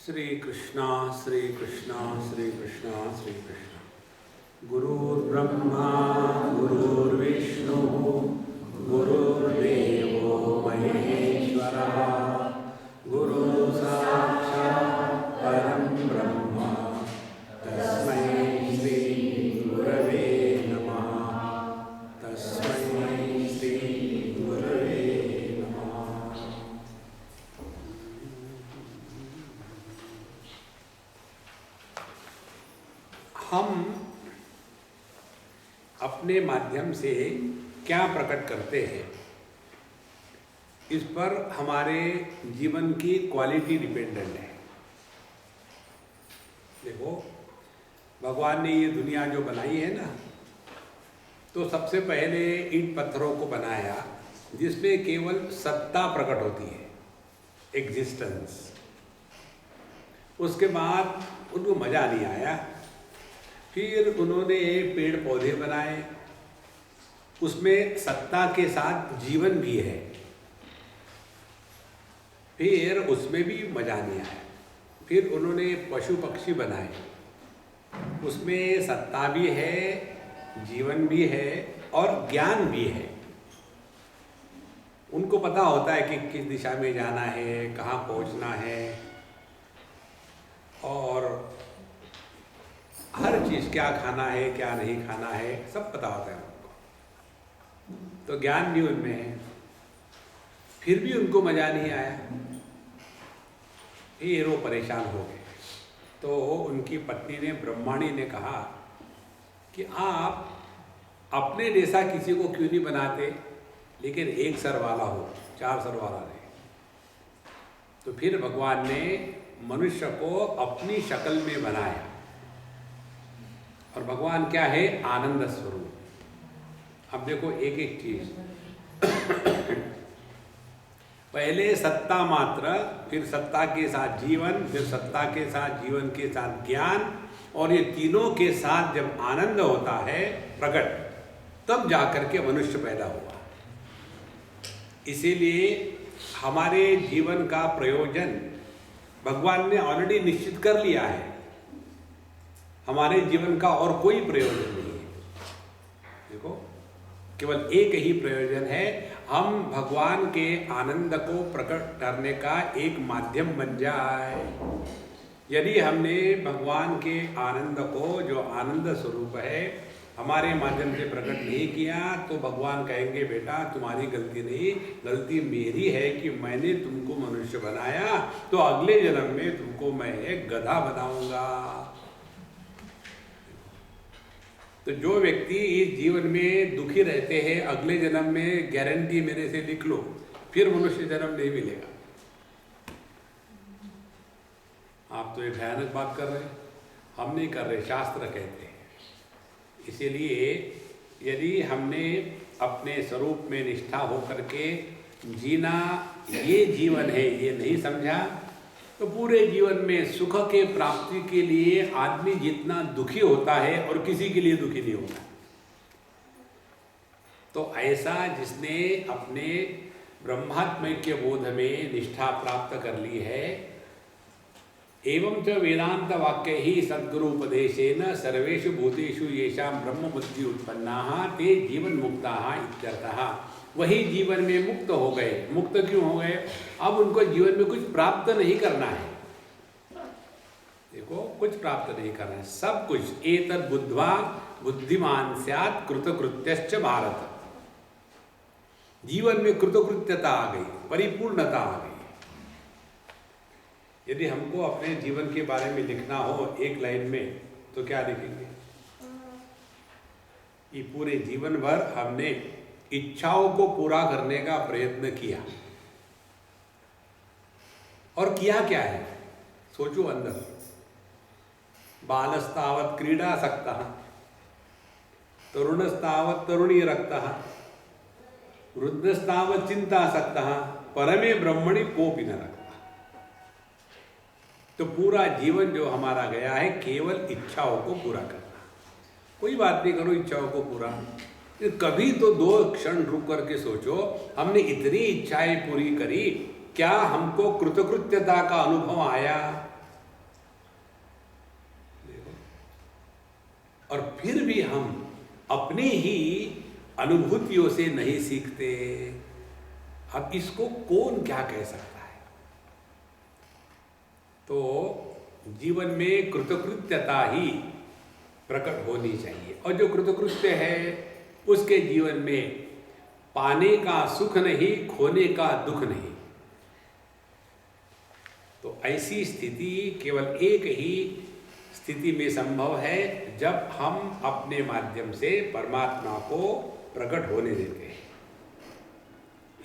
श्री कृष्णा श्री कृष्णा श्री कृष्णा श्री कृष्णा। गुरुर्ब्रह्मा गुरुर्विष्णु गुरुर्देवो महेश्वरः गुरुः साक्षात् परं ब्रह्म तस्मै श्री गुरवे नमः। तस्मै श्री गुरवे नमः। हम अपने माध्यम से क्या प्रकट करते हैं, इस पर हमारे जीवन की क्वालिटी डिपेंडेंट है। देखो, भगवान ने ये दुनिया जो बनाई है ना, तो सबसे पहले ईंट पत्थरों को बनाया जिसमें केवल सत्ता प्रकट होती है, एग्जिस्टेंस। उसके बाद उनको मजा नहीं आया, फिर उन्होंने पेड़ पौधे बनाए, उसमें सत्ता के साथ जीवन भी है, फिर उसमें भी मजा नहीं आया। फिर उन्होंने पशु पक्षी बनाए, उसमें सत्ता भी है, जीवन भी है और ज्ञान भी है। उनको पता होता है कि किस दिशा में जाना है, कहाँ पहुँचना है, और हर चीज़, क्या खाना है क्या नहीं खाना है, सब पता होता है उनको। तो ज्ञान भी उनमें है। फिर भी उनको मज़ा नहीं आया, फिर वो परेशान हो गए। तो उनकी पत्नी ने, ब्रह्माणी ने कहा कि आप अपने जैसा किसी को क्यों नहीं बनाते, लेकिन एक सर वाला हो, चार सर वाला नहीं। तो फिर भगवान ने मनुष्य को अपनी शक्ल में बनाया। और भगवान क्या है? आनंद स्वरूप। अब देखो एक एक चीज, पहले सत्ता मात्र, फिर सत्ता के साथ जीवन, फिर सत्ता के साथ जीवन के साथ ज्ञान, और ये तीनों के साथ जब आनंद होता है प्रकट, तब जाकर के मनुष्य पैदा हुआ। इसीलिए हमारे जीवन का प्रयोजन भगवान ने ऑलरेडी निश्चित कर लिया है। हमारे जीवन का और कोई प्रयोजन नहीं है। देखो, केवल एक ही प्रयोजन है, हम भगवान के आनंद को प्रकट करने का एक माध्यम बन जाए। यदि हमने भगवान के आनंद को, जो आनंद स्वरूप है, हमारे माध्यम से प्रकट नहीं किया, तो भगवान कहेंगे बेटा तुम्हारी गलती नहीं, गलती मेरी है कि मैंने तुमको मनुष्य बनाया, तो अगले जन्म में तुमको मैं एक गधा बनाऊंगा। तो जो व्यक्ति इस जीवन में दुखी रहते हैं, अगले जन्म में गारंटी मेरे से लिख लो, फिर मनुष्य जन्म नहीं मिलेगा। आप तो ये भयानक बात कर रहे हैं, हम नहीं कर रहे, शास्त्र कहते हैं। इसीलिए यदि हमने अपने स्वरूप में निष्ठा होकर के जीना ये जीवन है, ये नहीं समझा, तो पूरे जीवन में सुख के प्राप्ति के लिए आदमी जितना दुखी होता है और किसी के लिए दुखी नहीं होता। तो ऐसा जिसने अपने ब्रह्मात्म के बोध में निष्ठा प्राप्त कर ली है, एवं च वेदांत वाक्य ही सद्गुरु उपदेशेन सर्वेषु भूतेषु येषां ब्रह्म बुद्धि उत्पन्नाः ते जीवन मुक्ताः इत्यर्थः। वही जीवन में मुक्त हो गए। मुक्त क्यों हो गए? अब उनको जीवन में कुछ प्राप्त नहीं करना है। देखो, कुछ प्राप्त नहीं करना है, सब कुछ एतद् बुद्ध्वा बुद्धिमान स्यात् कृतकृत्यश्च भारत। जीवन में कृतकृत्यता आ गई, परिपूर्णता आ गई। यदि हमको अपने जीवन के बारे में लिखना हो एक लाइन में, तो क्या लिखेंगे? कि पूरे जीवन भर हमने इच्छाओं को पूरा करने का प्रयत्न किया। और किया क्या है? सोचो अंदर। बालस्तावत् क्रीडासक्तः, तरुणस्तावत् तरुणी रक्तः, वृद्धस्तावत् चिंतासक्तः, परमे ब्रह्मणि कोपि न रक्तः। तो पूरा जीवन जो हमारा गया है केवल इच्छाओं को पूरा करना। कोई बात नहीं, करो इच्छाओं को पूरा। कभी तो दो क्षण रुक करके सोचो, हमने इतनी इच्छाएं पूरी करी, क्या हमको कृतकृत्यता का अनुभव आया? और फिर भी हम अपनी ही अनुभूतियों से नहीं सीखते। अब इसको कौन क्या कह सकता है? तो जीवन में कृतकृत्यता ही प्रकट होनी चाहिए, और जो कृतकृत्य है उसके जीवन में पाने का सुख नहीं, खोने का दुख नहीं। तो ऐसी स्थिति केवल एक ही स्थिति में संभव है, जब हम अपने माध्यम से परमात्मा को प्रकट होने देते हैं।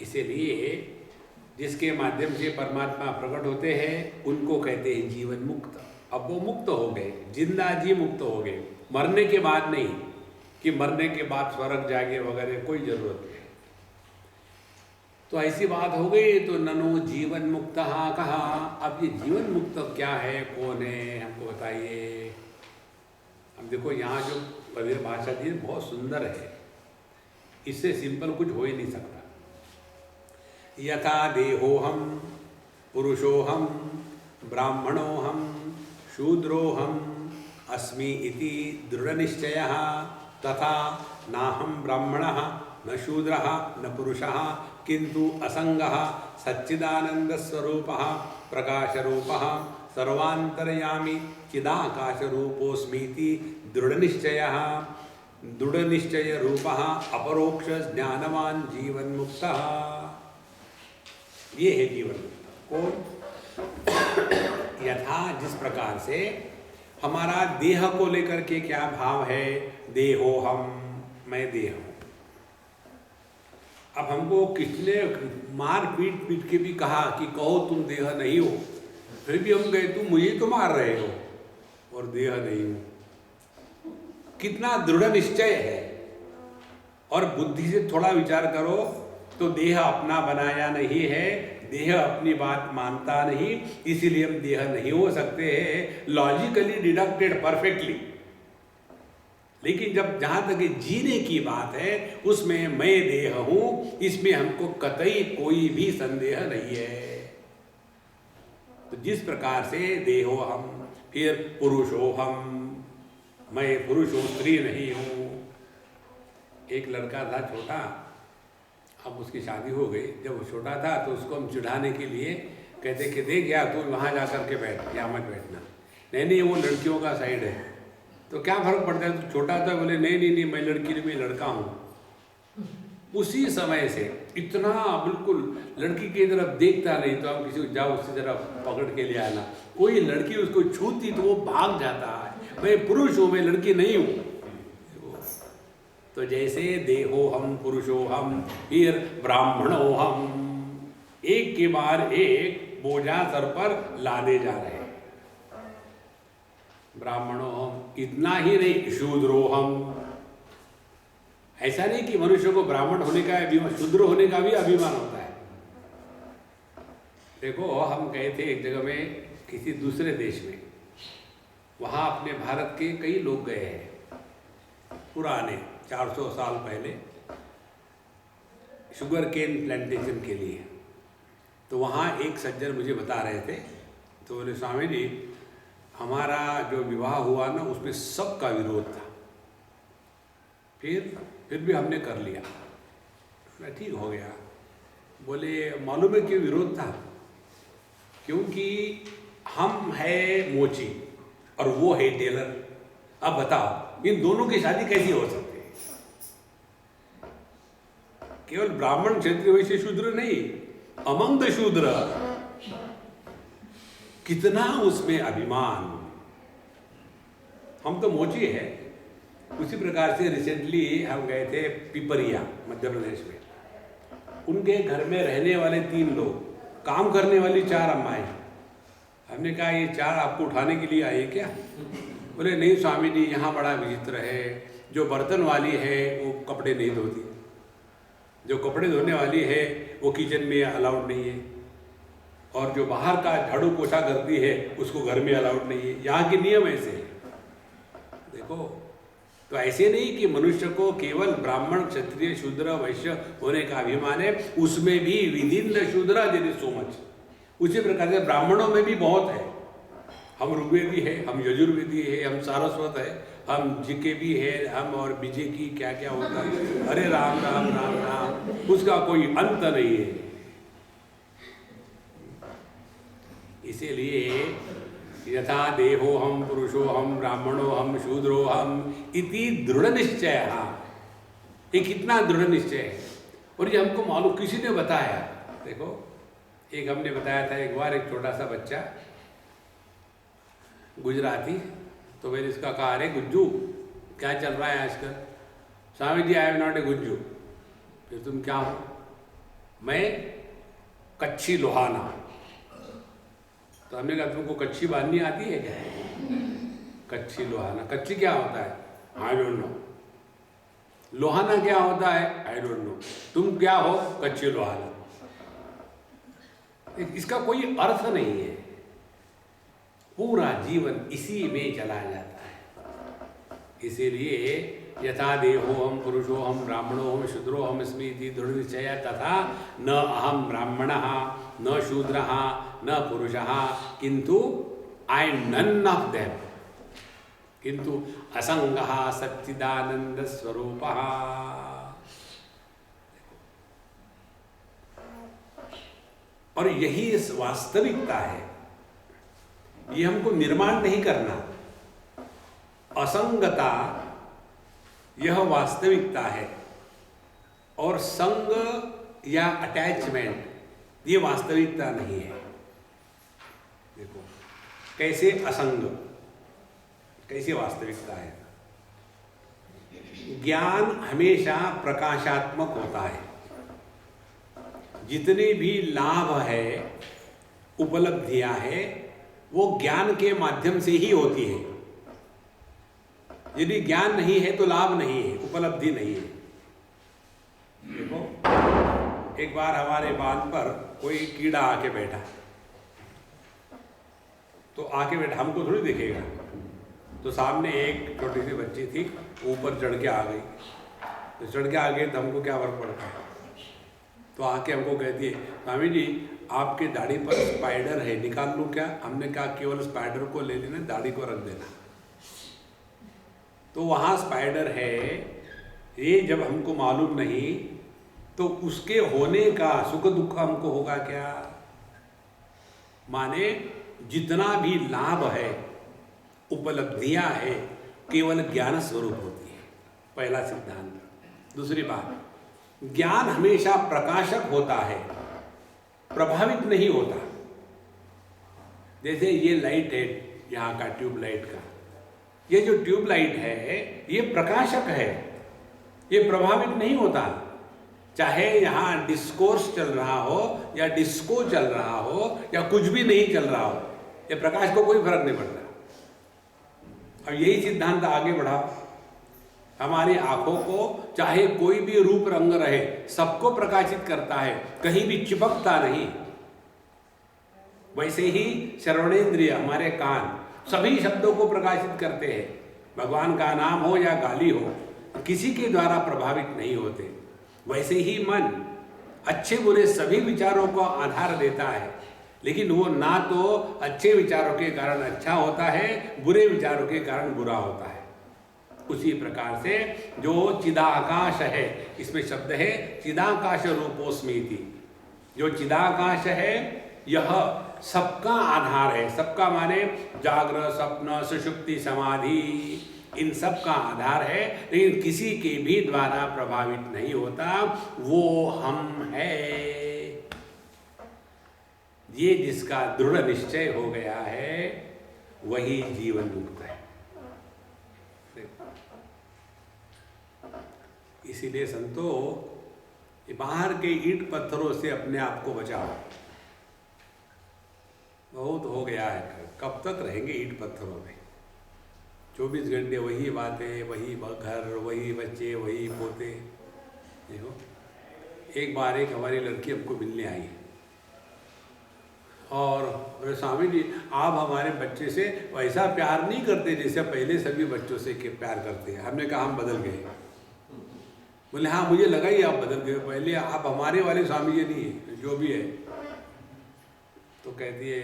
इसीलिए जिसके माध्यम से परमात्मा प्रकट होते हैं उनको कहते हैं जीवन मुक्त। अब वो मुक्त हो गए, जिंदा जी मुक्त हो गए, मरने के बाद नहीं कि मरने के बाद स्वर्ग जागे वगैरह, कोई जरूरत नहीं। तो ऐसी बात हो गई तो ननु जीवन मुक्त कहा। अब ये जीवन मुक्त क्या है, कौन है, हमको बताइए। अब देखो यहाँ जो कबीर भाषा दी बहुत सुंदर है, इससे सिंपल कुछ हो ही नहीं सकता। यथा देहोहम पुरुषोहम ब्राह्मणोहम शूद्रोहम अस्मि इति दृढ़ निश्चयः, तथा नाहं ब्राह्मणः न शूद्रः न पुरुषः किंतु असंगः सच्चिदानंद स्वरूपः प्रकाशरूपः सर्वांतर्यामी चिदाकाशरूपोऽस्मीति दृढ़ निश्चय रूपः अपरोक्ष ज्ञानवान जीवन मुक्तः। ये है जीवन मुक्त। कौन? यथा जिस प्रकार से हमारा देह को लेकर के क्या भाव है, देहो हम, मैं देह हूं। अब हमको किसने मार पीट पीट के भी कहा कि कहो तुम देह नहीं हो, फिर भी हम गए तुम मुझे तो मार रहे हो और देह नहीं हो। कितना दृढ़ निश्चय है। और बुद्धि से थोड़ा विचार करो तो देह अपना बनाया नहीं है, देह अपनी बात मानता नहीं, इसीलिए हम देह नहीं हो सकते हैं, लॉजिकली डिडक्टेड परफेक्टली। लेकिन जब जहाँ तक जीने की बात है उसमें मैं देह हूँ, इसमें हमको कतई कोई भी संदेह नहीं है। तो जिस प्रकार से देहो हम, फिर पुरुषो हम, मैं पुरुष हूँ स्त्री नहीं हूँ। एक लड़का था छोटा, अब उसकी शादी हो गई। जब वो छोटा था तो उसको हम चिढ़ाने के लिए कहते कि देख यार तू वहाँ जा कर के बैठ, या मत बैठना। नहीं वो लड़कियों का साइड है। तो क्या फर्क पड़ता है, तो छोटा था, बोले नहीं मैं लड़की नहीं, मैं लड़का हूँ। उसी समय से इतना बिल्कुल लड़की की तरफ देखता नहीं, तो हम किसी को जाओ उसकी तरफ पकड़ के ले आना। कोई लड़की उसको छूती तो वो भाग जाता है, मैं पुरुष हूँ, मैं लड़की नहीं हूँ। तो जैसे देहो हम, पुरुषो हम, फिर ब्राह्मणो हम, एक के बाद एक बोझा सर पर लादे जा रहे हैं। ब्राह्मणो हम, इतना ही नहीं शूद्रो हम। ऐसा नहीं कि मनुष्य को ब्राह्मण होने का अभिमान, शूद्र होने का भी अभिमान होता है। देखो हम गए थे एक जगह में किसी दूसरे देश में, वहाँ अपने भारत के कई लोग गए हैं, पुराने 400 साल पहले शुगर केन प्लांटेशन के लिए। तो वहाँ एक सज्जन मुझे बता रहे थे, तो बोले स्वामी जी हमारा जो विवाह हुआ ना उसमें सबका विरोध था, फिर भी हमने कर लिया, ठीक हो गया। बोले मालूम है क्यों विरोध था? क्योंकि हम है मोची और वो है टेलर। अब बताओ इन दोनों की शादी कैसी हो सकती है? केवल ब्राह्मण क्षत्रिय वैश्य शूद्र नहीं, अमंग द शूद्र, कितना उसमें अभिमान। हम तो मोची है। उसी प्रकार से रिसेंटली हम गए थे पिपरिया मध्य प्रदेश में, उनके घर में रहने वाले 3 लोग, काम करने वाली 4 अम्माएं। हमने कहा ये 4 आपको उठाने के लिए आए क्या? बोले नहीं स्वामी जी यहाँ बड़ा विचित्र है, जो बर्तन वाली है वो कपड़े नहीं धोती, जो कपड़े धोने वाली है वो किचन में अलाउड नहीं है, और जो बाहर का झाड़ू पोछा करती है उसको घर में अलाउड नहीं है। यहाँ के नियम ऐसे हैं। देखो तो ऐसे नहीं कि मनुष्य को केवल ब्राह्मण क्षत्रिय शूद्र वैश्य होने का अभिमान है, उसमें भी विदिन द शूद्र देयर इज सो मच। उसी प्रकार से ब्राह्मणों में भी बहुत है, हम ऋग्वेदी है, हम यजुर्वेदी है, हम सारस्वत है, हम जीके भी है, हम और बीजे की क्या क्या होता है। अरे राम राम राम राम, उसका कोई अंत नहीं है। इसीलिए यथा देहो हम पुरुषो हम ब्राह्मणो हम शूद्रो हम इति दृढ़ निश्चय। ये कितना दृढ़ निश्चय है। और ये हमको मालूम किसी ने बताया। देखो, एक हमने बताया था एक बार, एक छोटा सा बच्चा गुजराती, तो मैंने इसका कहा, अरे गुज्जू क्या चल रहा है आजकल? Swami ji, I am not a Gujju. फिर तुम क्या हो? मैं कच्ची लोहाना। तो हमने कहा तुमको कच्ची बांधनी आती है क्या? कच्ची लोहाना। कच्ची क्या होता है? I don't know. लोहाना क्या होता है? I don't know. तुम क्या हो? कच्ची लोहाना। इसका कोई अर्थ नहीं है। पूरा जीवन इसी में चला जाता है। इसीलिए यथा देहो हम पुरुषो हम ब्राह्मणो हम शूद्रो हम अस्मि इति दृढ़ निश्चय तथा न अहम ब्राह्मणः न शूद्रः न पुरुषः किंतु I am none of them किंतु असंगः सच्चिदानंद स्वरूपः। और यही इस वास्तविकता है। ये हमको निर्माण नहीं करना। असंगता यह वास्तविकता है, और संग या अटैचमेंट ये वास्तविकता नहीं है। देखो कैसे असंग, कैसे वास्तविकता है। ज्ञान हमेशा प्रकाशात्मक होता है। जितने भी लाभ है, उपलब्धियां है, वो ज्ञान के माध्यम से ही होती है। यदि ज्ञान नहीं है तो लाभ नहीं है, उपलब्धि नहीं है। देखो, एक बार हमारे बांध पर कोई कीड़ा आके बैठा, तो आके बैठा, हमको थोड़ी देखेगा। तो सामने एक छोटी सी बच्ची थी, ऊपर चढ़ के आ गई। तो चढ़ के आ गई तो हमको क्या फर्क पड़ता है। तो आके हमको कहती है, स्वामी जी आपके दाढ़ी पर स्पाइडर है, निकाल लूँ क्या? हमने कहा केवल स्पाइडर को ले लेना, दाढ़ी को रख देना। तो वहाँ स्पाइडर है, ये जब हमको मालूम नहीं, तो उसके होने का सुख दुख हमको होगा क्या? माने जितना भी लाभ है, उपलब्धियां है, केवल ज्ञान स्वरूप होती है। पहला सिद्धांत। दूसरी बात, ज्ञान हमेशा प्रकाशक होता है, प्रभावित नहीं होता। जैसे ये लाइट है यहाँ का, ट्यूब लाइट का, ये जो ट्यूब लाइट है ये प्रकाशक है, ये प्रभावित नहीं होता। चाहे यहाँ डिस्कोर्स चल रहा हो या डिस्को चल रहा हो या कुछ भी नहीं चल रहा हो, ये प्रकाश को कोई फर्क नहीं पड़ता। अब यही सिद्धांत आगे बढ़ा। हमारी आंखों को चाहे कोई भी रूप रंग रहे, सबको प्रकाशित करता है, कहीं भी चिपकता नहीं। वैसे ही श्रवणेंद्रिय, हमारे कान, सभी शब्दों को प्रकाशित करते हैं। भगवान का नाम हो या गाली हो, किसी के द्वारा प्रभावित नहीं होते। वैसे ही मन अच्छे बुरे सभी विचारों को आधार देता है, लेकिन वो ना तो अच्छे विचारों के कारण अच्छा होता है, बुरे विचारों के कारण बुरा होता है। उसी प्रकार से जो चिदाकाश है, इसमें शब्द है चिदाकाश रूपोस्मीति। जो चिदाकाश है यह सबका आधार है। सबका माने जागृत, स्वप्न, सुषुप्ति, समाधि, इन सब का आधार है, लेकिन किसी के भी द्वारा प्रभावित नहीं होता। वो हम है। ये जिसका दृढ़ निश्चय हो गया है वही जीवन मुक्त है। इसीलिए संतो, बाहर के ईंट पत्थरों से अपने आप को बचाओ। बहुत हो गया है, कब तक रहेंगे ईंट पत्थरों में? 24 घंटे वही बातें, वही घर, वही बच्चे, वही पोते। देखो, एक बार एक हमारी लड़की हमको मिलने आई और बोले, स्वामी जी आप हमारे बच्चे से वैसा प्यार नहीं करते जैसे पहले सभी बच्चों से के प्यार करते हैं। हमने कहा हम बदल गए। बोले हाँ मुझे लगा ही आप बदल गए, पहले आप हमारे वाले स्वामी जी नहीं है, जो भी है। तो कहती है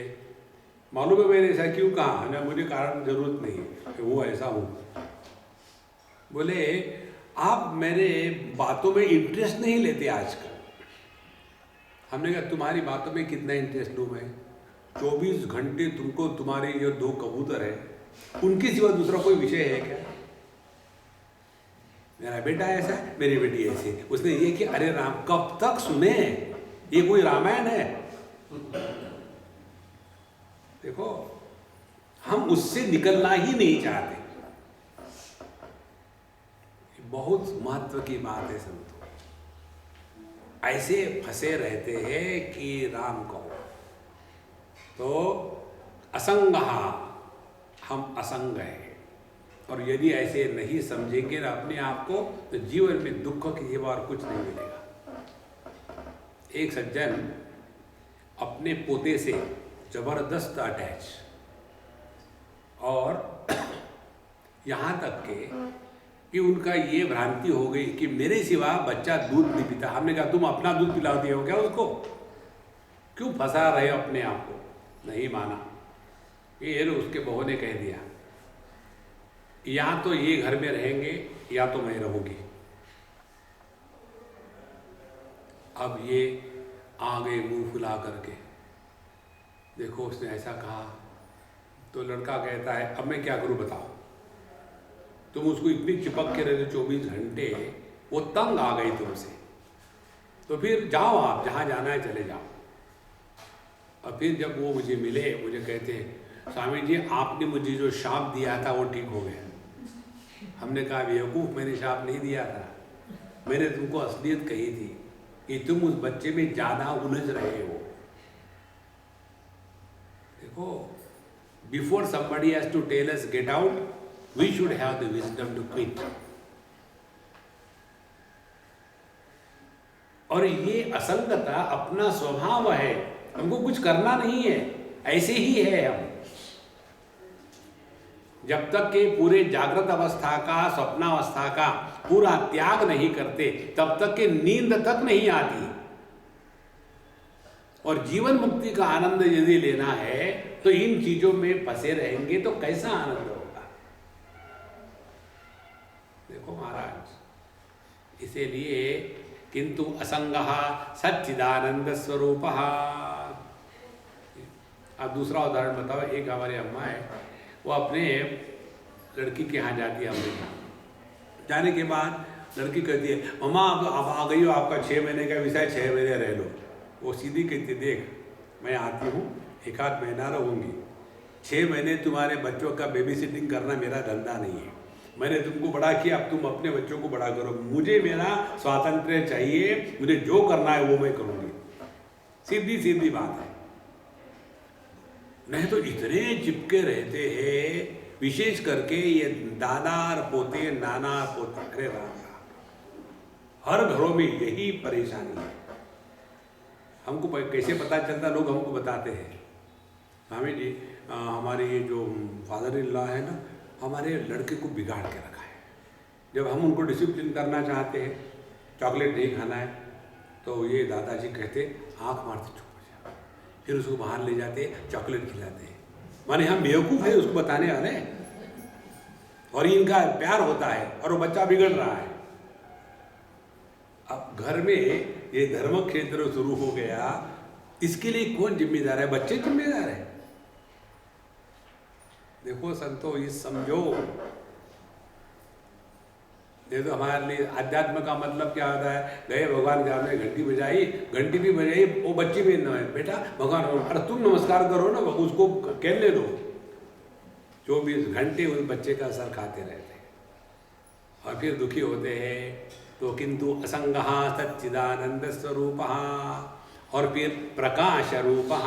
मालूम है मैंने ऐसा क्यों कहा ना, मुझे कारण जरूरत नहीं है कि वो ऐसा हूँ। बोले आप मेरे बातों में इंटरेस्ट नहीं लेते आजकल। हमने कहा तुम्हारी बातों में कितना इंटरेस्ट लूँ मैं? 24 घंटे तुमको तुम्हारे जो 2 कबूतर है उनके सिवा दूसरा कोई विषय है क्या? मेरा बेटा ऐसा है, मेरी बेटी ऐसी है। उसने ये कि अरे राम, कब तक सुने? ये कोई रामायण है? देखो, हम उससे निकलना ही नहीं चाहते। बहुत महत्व की बात है संतो। ऐसे फंसे रहते हैं कि राम कहो तो असंगहा, हम असंग हैं। और यदि ऐसे नहीं समझेंगे ना अपने आप को, तो जीवन में दुख के सिवा और कुछ नहीं मिलेगा। एक सज्जन अपने पोते से जबरदस्त अटैच, और यहाँ तक के कि उनका ये भ्रांति हो गई कि मेरे सिवा बच्चा दूध नहीं पीता। हमने कहा तुम अपना दूध पिलाते हो क्या उसको? क्यों फंसा रहे अपने आप को? नहीं माना। ये उसके बहू ने कह दिया या तो ये घर में रहेंगे या तो मैं रहूंगी। अब ये आ गए मुंह फुला करके। देखो उसने ऐसा कहा तो लड़का कहता है अब मैं क्या करूं बताओ? तुम उसको इतनी चिपक के रहते 24 घंटे, वो तंग आ गई तुमसे, तो फिर जाओ आप जहां जाना है चले जाओ। और फिर जब वो मुझे मिले, मुझे कहते हैं स्वामी जी आपने मुझे जो शाप दिया था वो ठीक हो गया। हमने कहा बेवकूफ़, मैंने शाप नहीं दिया था, मैंने तुमको असलियत कही थी कि तुम उस बच्चे में ज़्यादा उलझ रहे हो। देखो, before somebody has to tell us get out, we should have the wisdom to quit. और ये असंगता अपना स्वभाव है, हमको कुछ करना नहीं है, ऐसे ही है हम। जब तक के पूरे जागृत अवस्था का, स्वप्नावस्था का पूरा त्याग नहीं करते, तब तक के नींद तक नहीं आती। और जीवन मुक्ति का आनंद यदि लेना है तो इन चीजों में फंसे रहेंगे तो कैसा आनंद होगा? देखो महाराज, इसीलिए किंतु असंगः सच्चिदानंद स्वरूपः। अब दूसरा उदाहरण बताओ। एक हमारी अम्मा है, वो अपने लड़की के यहाँ जाती है अमेरिका। जाने के बाद लड़की कहती है मम्मा अब आ गई हो, आपका 6 महीने का वीज़ा है, 6 महीने रह लो। वो सीधी कहती देख मैं आती हूँ, 1 आध महीना रहूँगी, 6 महीने तुम्हारे बच्चों का बेबी सिटिंग करना मेरा धंधा नहीं है। मैंने तुमको बड़ा किया, अब तुम अपने बच्चों को बड़ा करो। मुझे मेरा स्वातंत्र्य चाहिए, मुझे जो करना है वो मैं करूँगी। सीधी सीधी बात है। नहीं तो इतने चिपके रहते हैं, विशेष करके ये दादा और पोते, नाना और पोते। अरे राम, हर घरों में यही परेशानी है। हमको कैसे पता चलता? लोग हमको बताते हैं स्वामी जी हमारे ये जो फादर इन लॉ है ना, हमारे लड़के को बिगाड़ के रखा है। जब हम उनको डिसिप्लिन करना चाहते हैं, चॉकलेट नहीं खाना है, तो ये दादाजी कहते आँख मारते चुप हो जाओ, फिर उसको बाहर ले जाते चॉकलेट खिलाते हैं। माने हम बेवकूफ़ है उसको बताने वाले, और इनका प्यार होता है और वो बच्चा बिगड़ रहा है। अब घर में ये धर्म क्षेत्र शुरू हो गया, इसके लिए कौन जिम्मेदार है? बच्चे जिम्मेदार है। देखो संतो, ये समझो, ये तो हमारे लिए अध्यात्म का मतलब क्या होता है? गए भगवान के सामने, घंटी बजाई, घंटी भी बजाई, वो बच्ची भी न बेटा भगवान, अरे तुम नमस्कार करो ना, उसको कहने दो। 24 घंटे उस बच्चे का असर खाते रहते हैं और फिर दुखी होते हैं। तो किंतु असंगः सच्चिदानंद स्वरूपः, और फिर प्रकाश रूपः।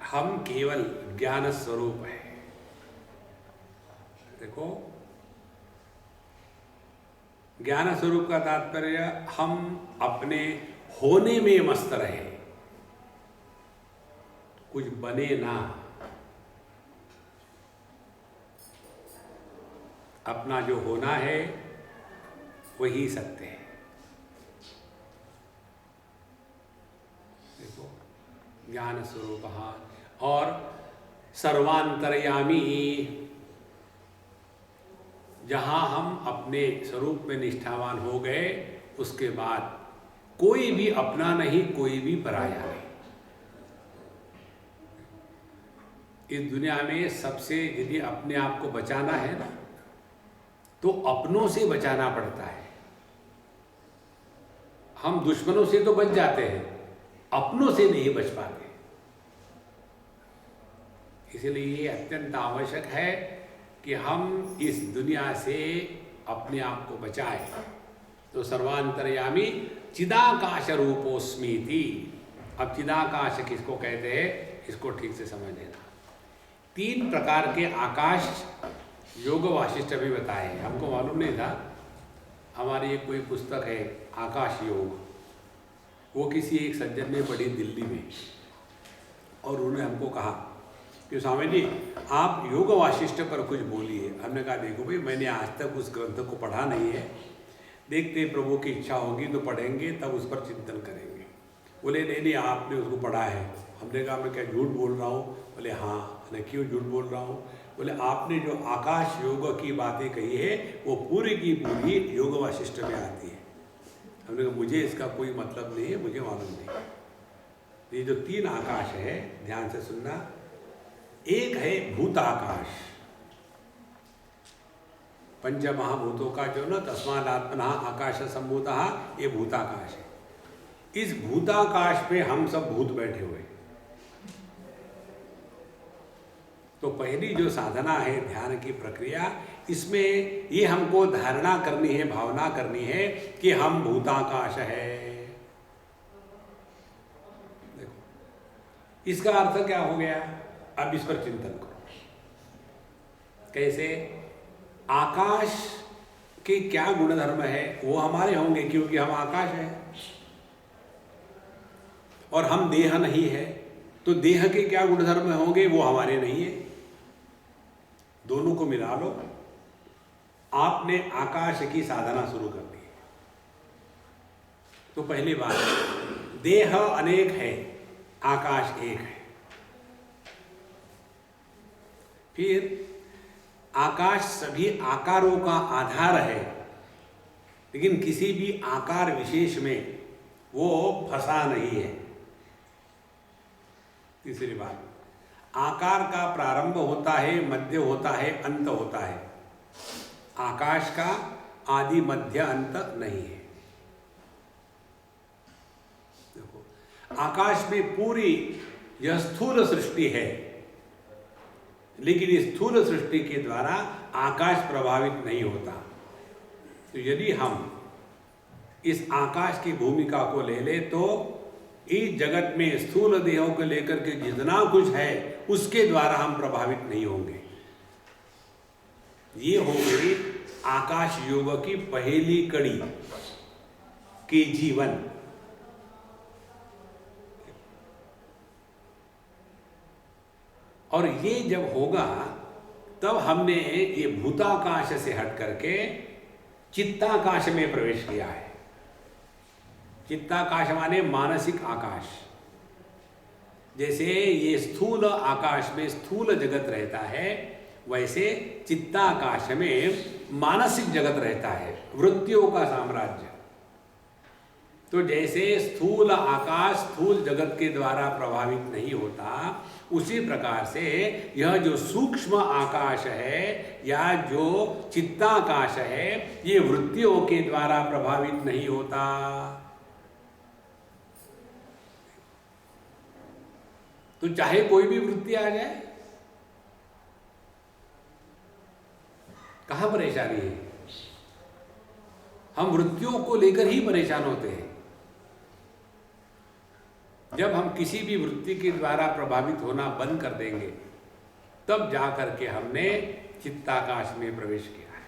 हम केवल ज्ञान स्वरूप है। देखो, ज्ञान स्वरूप का तात्पर्य हम अपने होने में मस्त रहे, कुछ बने ना। अपना जो होना है वही सत्य है। देखो, ज्ञान स्वरूपः, और सर्वांतर्यामी, जहाँ हम अपने स्वरूप में निष्ठावान हो गए उसके बाद कोई भी अपना नहीं, कोई भी पराया नहीं। इस दुनिया में सबसे यदि अपने आप को बचाना है ना, तो अपनों से बचाना पड़ता है। हम दुश्मनों से तो बच जाते हैं, अपनों से नहीं बच पाते। इसलिए ये अत्यंत आवश्यक है कि हम इस दुनिया से अपने आप को बचाएं। तो सर्वांतर्यामी चिदाकाश रूपोस्मीति। अब चिदाकाश किसको कहते हैं, इसको ठीक से समझ लेना। 3 प्रकार के आकाश योग वाशिष्ठ भी बताए, हमको मालूम नहीं था। हमारी एक कोई पुस्तक है आकाश योग, वो किसी एक सज्जन ने पढ़ी दिल्ली में, और उन्होंने हमको कहा कि स्वामी जी आप योग वाशिष्ठ पर कुछ बोलिए। हमने कहा देखो भाई, मैंने आज तक उस ग्रंथ को पढ़ा नहीं है, देखते प्रभु की इच्छा होगी तो पढ़ेंगे, तब उस पर चिंतन करेंगे। बोले नहीं आपने उसको पढ़ा है। हमने कहा मैं क्या झूठ बोल रहा हूँ? बोले हाँ। मैं क्यों झूठ बोल रहा हूँ? बोले आपने जो आकाश योग की बातें कही है वो पूरी की पूरी योग वाशिष्ठ में आती है। हमने कहा मुझे इसका कोई मतलब नहीं है, मुझे मालूम नहीं। ये जो 3 आकाश है, ध्यान से सुनना। एक है भूताकाश, पंच महाभूतों का जो ना तस्मादात्मना आकाश संभूतः, ये भूताकाश है। इस भूताकाश पे हम सब भूत बैठे हुए। तो पहली जो साधना है ध्यान की प्रक्रिया, इसमें ये हमको धारणा करनी है, भावना करनी है कि हम भूताकाश है। देखो इसका अर्थ क्या हो गया, अब इस पर चिंतन करो। कैसे? आकाश के क्या गुणधर्म है वो हमारे होंगे, क्योंकि हम आकाश है, और हम देह नहीं है, तो देह के क्या गुणधर्म होंगे वो हमारे नहीं है। दोनों को मिला लो, आपने आकाश की साधना शुरू कर दी। तो पहली बात, देह अनेक है, आकाश एक है। फिर आकाश सभी आकारों का आधार है, लेकिन किसी भी आकार विशेष में वो फंसा नहीं है। तीसरी बात, आकार का प्रारंभ होता है, मध्य होता है, अंत होता है। आकाश का आदि मध्य अंत नहीं है। देखो आकाश में पूरी यह स्थूल सृष्टि है, लेकिन इस स्थूल सृष्टि के द्वारा आकाश प्रभावित नहीं होता। तो यदि हम इस आकाश की भूमिका को ले ले तो इस जगत में स्थूल देहों को लेकर के जितना कुछ है उसके द्वारा हम प्रभावित नहीं होंगे। ये हो गई आकाश योग की पहली कड़ी के जीवन। और ये जब होगा तब हमने ये भूताकाश से हट करके चित्ताकाश में प्रवेश किया है। चित्ताकाश माने मानसिक आकाश। जैसे ये स्थूल आकाश में स्थूल जगत रहता है, वैसे चित्ताकाश में मानसिक जगत रहता है, वृत्तियों का साम्राज्य। तो जैसे स्थूल आकाश स्थूल जगत के द्वारा प्रभावित नहीं होता, उसी प्रकार से यह जो सूक्ष्म आकाश है या जो चित्ताकाश है, ये वृत्तियों के द्वारा प्रभावित नहीं होता। तो चाहे कोई भी वृत्ति आ जाए, कहां परेशानी है? हम वृत्तियों को लेकर ही परेशान होते हैं। जब हम किसी भी वृत्ति के द्वारा प्रभावित होना बंद कर देंगे, तब जाकर के हमने चित्ताकाश में प्रवेश किया है।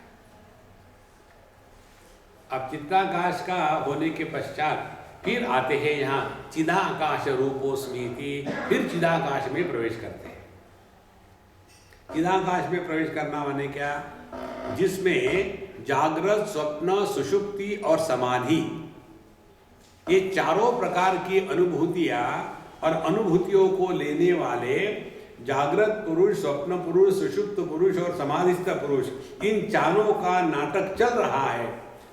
अब चित्ताकाश का होने के पश्चात फिर आते हैं यहाँ चिदाकाश रूपोस्मीति, फिर चिदाकाश में प्रवेश करते हैं। चिदाकाश में प्रवेश करना माने क्या? जिसमें जागृत, स्वप्न, सुषुप्ति और समाधि, ये चारों प्रकार की अनुभूतियां और अनुभूतियों को लेने वाले जागृत पुरुष, स्वप्न पुरुष, सुषुप्त पुरुष और समाधिस्थ पुरुष, इन चारों का नाटक चल रहा है।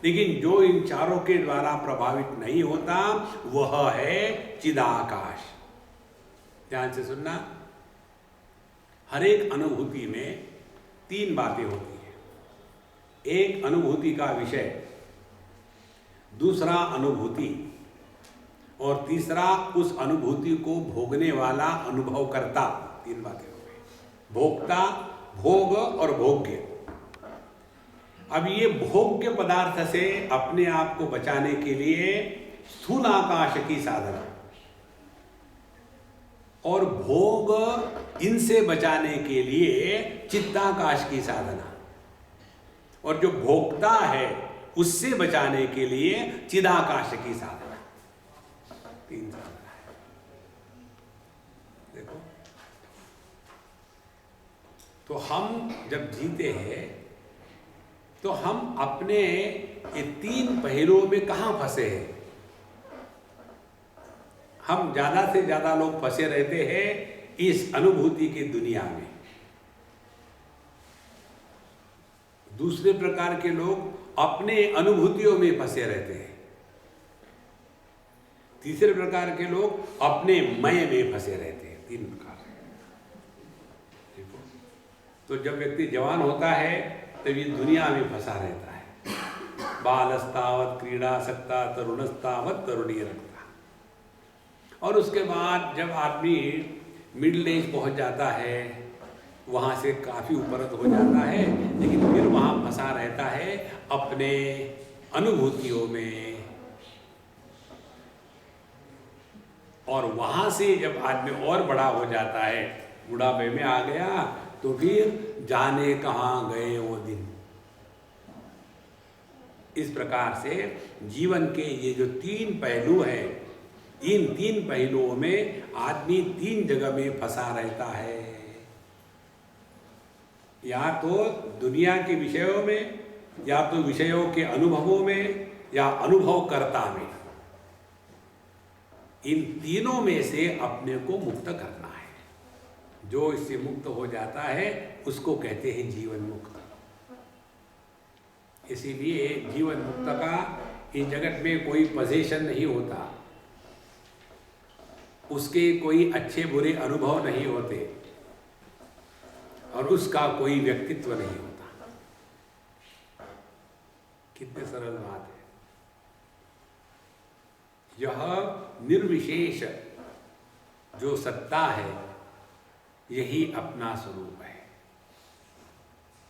लेकिन जो इन चारों के द्वारा प्रभावित नहीं होता वह है चिदाकाश। ध्यान से सुनना, हर एक अनुभूति में तीन बातें होती हैं। एक अनुभूति का विषय, दूसरा अनुभूति, और तीसरा उस अनुभूति को भोगने वाला अनुभवकर्ता। तीन बातें हो गई, भोक्ता, भोग और भोग्य। अब ये भोग्य पदार्थ से अपने आप को बचाने के लिए स्थूल आकाश की साधना, और भोग इनसे बचाने के लिए चित्ताकाश की साधना, और जो भोक्ता है उससे बचाने के लिए चिदाकाश की साधना। तीन साधना है। देखो, तो हम जब जीते हैं तो हम अपने ये तीन पहलुओं में कहाँ फंसे हैं? हम ज्यादा से ज्यादा लोग फंसे रहते हैं इस अनुभूति की दुनिया में। दूसरे प्रकार के लोग अपने अनुभूतियों में फंसे रहते हैं। तीसरे प्रकार के लोग अपने मय में फंसे रहते हैं। तीन प्रकार। देखो, तो जब व्यक्ति जवान होता है तब ये दुनिया में फंसा रहता है। बालस्तावत क्रीडासक्ता तरुणस्तावत तरुणी रखता। और उसके बाद जब आदमी मिडिल एज पहुंच जाता है, वहाँ से काफ़ी उपरत हो जाता है, लेकिन फिर वहाँ फंसा रहता है अपने अनुभूतियों में। और वहाँ से जब आदमी और बड़ा हो जाता है, बुढ़ापे में आ गया, तो फिर जाने कहाँ गए वो दिन। इस प्रकार से जीवन के ये जो तीन पहलू हैं, इन तीन पहलुओं में आदमी तीन जगह में फंसा रहता है। या तो दुनिया के विषयों में, या तो विषयों के अनुभवों में, या अनुभवकर्ता में। इन तीनों में से अपने को मुक्त करना है। जो इससे मुक्त हो जाता है उसको कहते हैं जीवन मुक्त। इसीलिए जीवन मुक्त का इस जगत में कोई पोजीशन नहीं होता, उसके कोई अच्छे बुरे अनुभव नहीं होते, और उसका कोई व्यक्तित्व नहीं होता। कितने सरल बात है। यह निर्विशेष जो सत्ता है, यही अपना स्वरूप है।